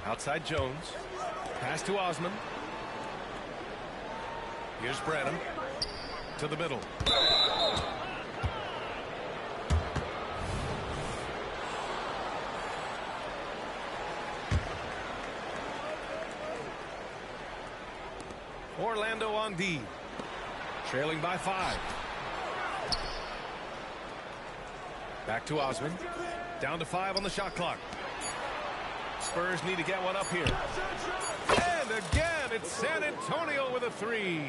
Outside Jones. Pass to Osman. Here's Branham. To the middle. Orlando on D. Trailing by 5. Back to Osman. Down to 5 on the shot clock. Spurs need to get one up here. And again, it's San Antonio with a 3.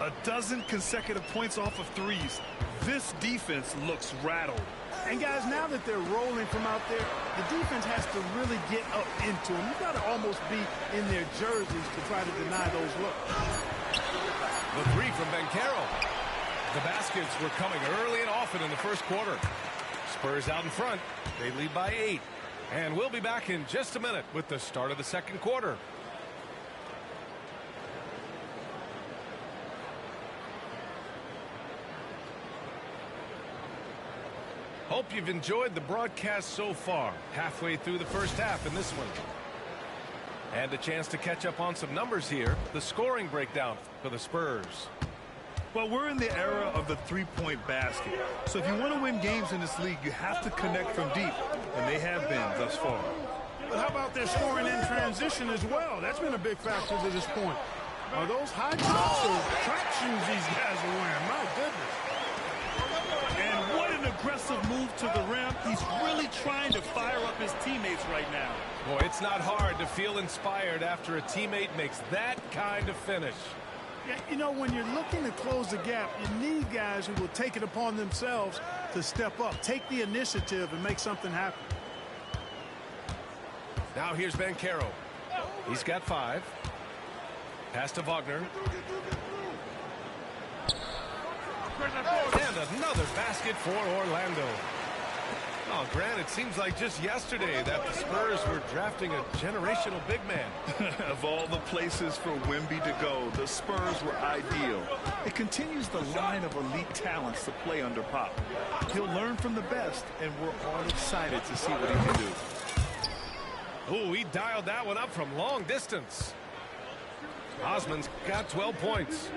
A dozen consecutive points off of threes. This defense looks rattled. And guys, now that they're rolling from out there, the defense has to really get up into them. You've got to almost be in their jerseys to try to deny those looks. The 3 from Banchero. The baskets were coming early and often in the first quarter. Spurs out in front. They lead by 8. And we'll be back in just a minute with the start of the second quarter. Hope you've enjoyed the broadcast so far. Halfway through the first half in this one. And a chance to catch up on some numbers here. The scoring breakdown for the Spurs. Well, we're in the era of the three-point basket. So if you want to win games in this league, you have to connect from deep. And they have been thus far. But how about their scoring in transition as well? That's been a big factor to this point. Are those high tops or track shoes these guys are wearing? My goodness. And what an aggressive move to the rim. He's really trying to fire up his teammates right now. Boy, it's not hard to feel inspired after a teammate makes that kind of finish. Yeah, you know, when you're looking to close the gap, you need guys who will take it upon themselves to step up, take the initiative, and make something happen. Now here's Banchero. He's got 5. Pass to Wagner. And another basket for Orlando. Oh, Grant, it seems like just yesterday that the Spurs were drafting a generational big man. Of all the places for Wemby to go, the Spurs were ideal. It continues the line of elite talents to play under Pop. He'll learn from the best, and we're all excited to see what he can do. Oh, he dialed that one up from long distance. Osman's got 12 points.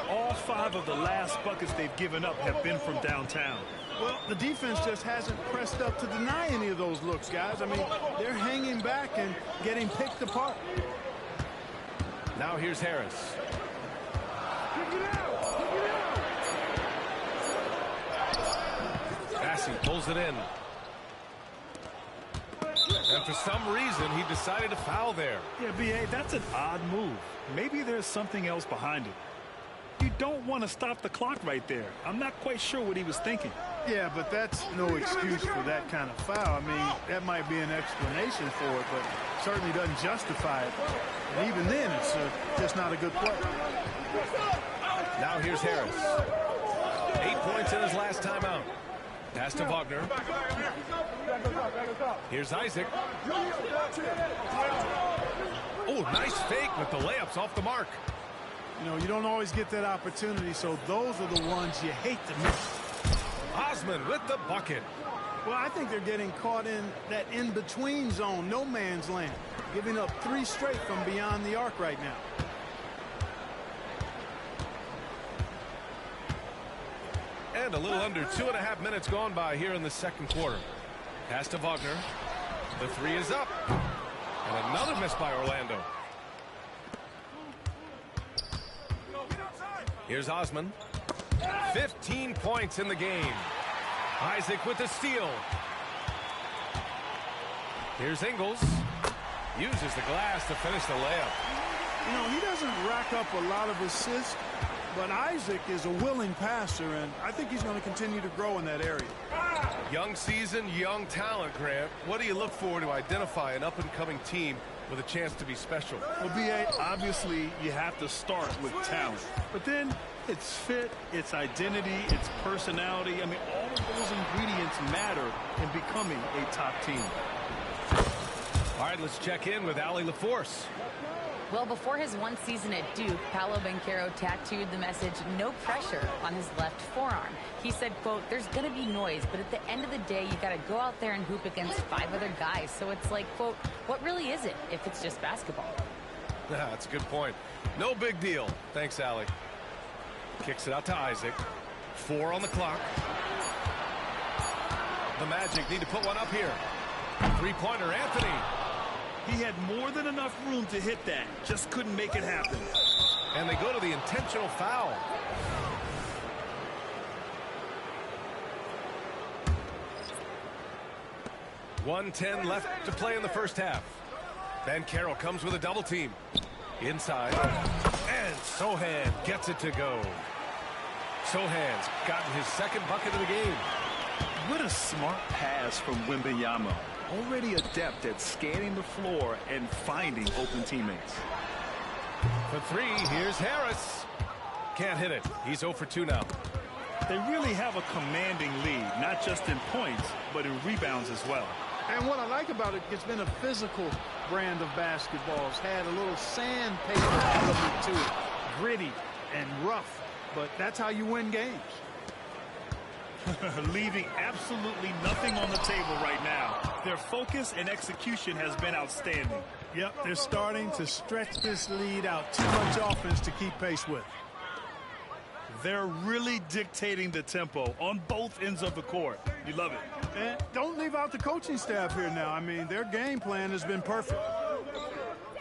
All 5 of the last buckets they've given up have been from downtown. Well, the defense just hasn't pressed up to deny any of those looks, guys. I mean, they're hanging back and getting picked apart. Now here's Harris. Bassi pulls it in. And for some reason, he decided to foul there. Yeah, B.A., that's an odd move. Maybe there's something else behind it. You don't want to stop the clock right there. I'm not quite sure what he was thinking. Yeah, but that's no excuse for that kind of foul. I mean, that might be an explanation for it, but certainly doesn't justify it. And even then, it's just not a good play. Now here's Harris. 8 points in his last timeout. Pass to Wagner. Here's Isaac. Oh, nice fake with the layups off the mark. You know, you don't always get that opportunity, so those are the ones you hate to miss. Osman with the bucket. Well, I think they're getting caught in that in-between zone, no man's land, giving up 3 straight from beyond the arc right now. And a little under 2.5 minutes gone by here in the second quarter. Pass to Wagner. The 3 is up. And another miss by Orlando. Here's Osman. 15 points in the game. Isaac with the steal. Here's Ingles. Uses the glass to finish the layup. You know, he doesn't rack up a lot of assists, but Isaac is a willing passer, and I think he's going to continue to grow in that area. Young season, young talent, Grant. What do you look for to identify an up-and-coming team with a chance to be special? Well, B.A., obviously you have to start with talent. But then it's fit, it's identity, it's personality. I mean, all of those ingredients matter in becoming a top team. All right, let's check in with Allie LaForce. Well, before his one season at Duke, Paolo Banchero tattooed the message, "No pressure," on his left forearm. He said, quote, "There's going to be noise, but at the end of the day, you got to go out there and hoop against 5 other guys." So it's like, quote, what really is it if it's just basketball? That's a good point. No big deal. Thanks, Allie. Kicks it out to Isaac. 4 on the clock. The Magic need to put one up here. 3-pointer, Anthony. He had more than enough room to hit that. Just couldn't make it happen. And they go to the intentional foul. .110 left to play in the first half. Then Carroll comes with a double team. Inside. And Sohan gets it to go. Sohan's gotten his second bucket of the game. What a smart pass from Wembanyama. Already adept at scanning the floor and finding open teammates. For three, here's Harris. Can't hit it. He's 0 for 2 now. They really have a commanding lead, not just in points, but in rebounds as well. And what I like about it, it's been a physical brand of basketball. It's had a little sandpaper element to it. Gritty and rough, but that's how you win games. Leaving absolutely nothing on the table right now. Their focus and execution has been outstanding. Yep, they're starting to stretch this lead out. Too much offense to keep pace with. They're really dictating the tempo on both ends of the court. You love it. And don't leave out the coaching staff here now. I mean, their game plan has been perfect.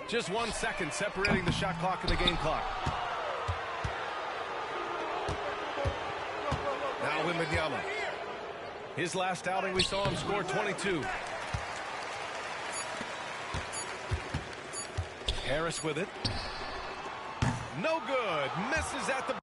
Just 1 second separating the shot clock and the game clock. Now Wembanyama. His last outing, we saw him score 22. Harris with it. No good. Misses at the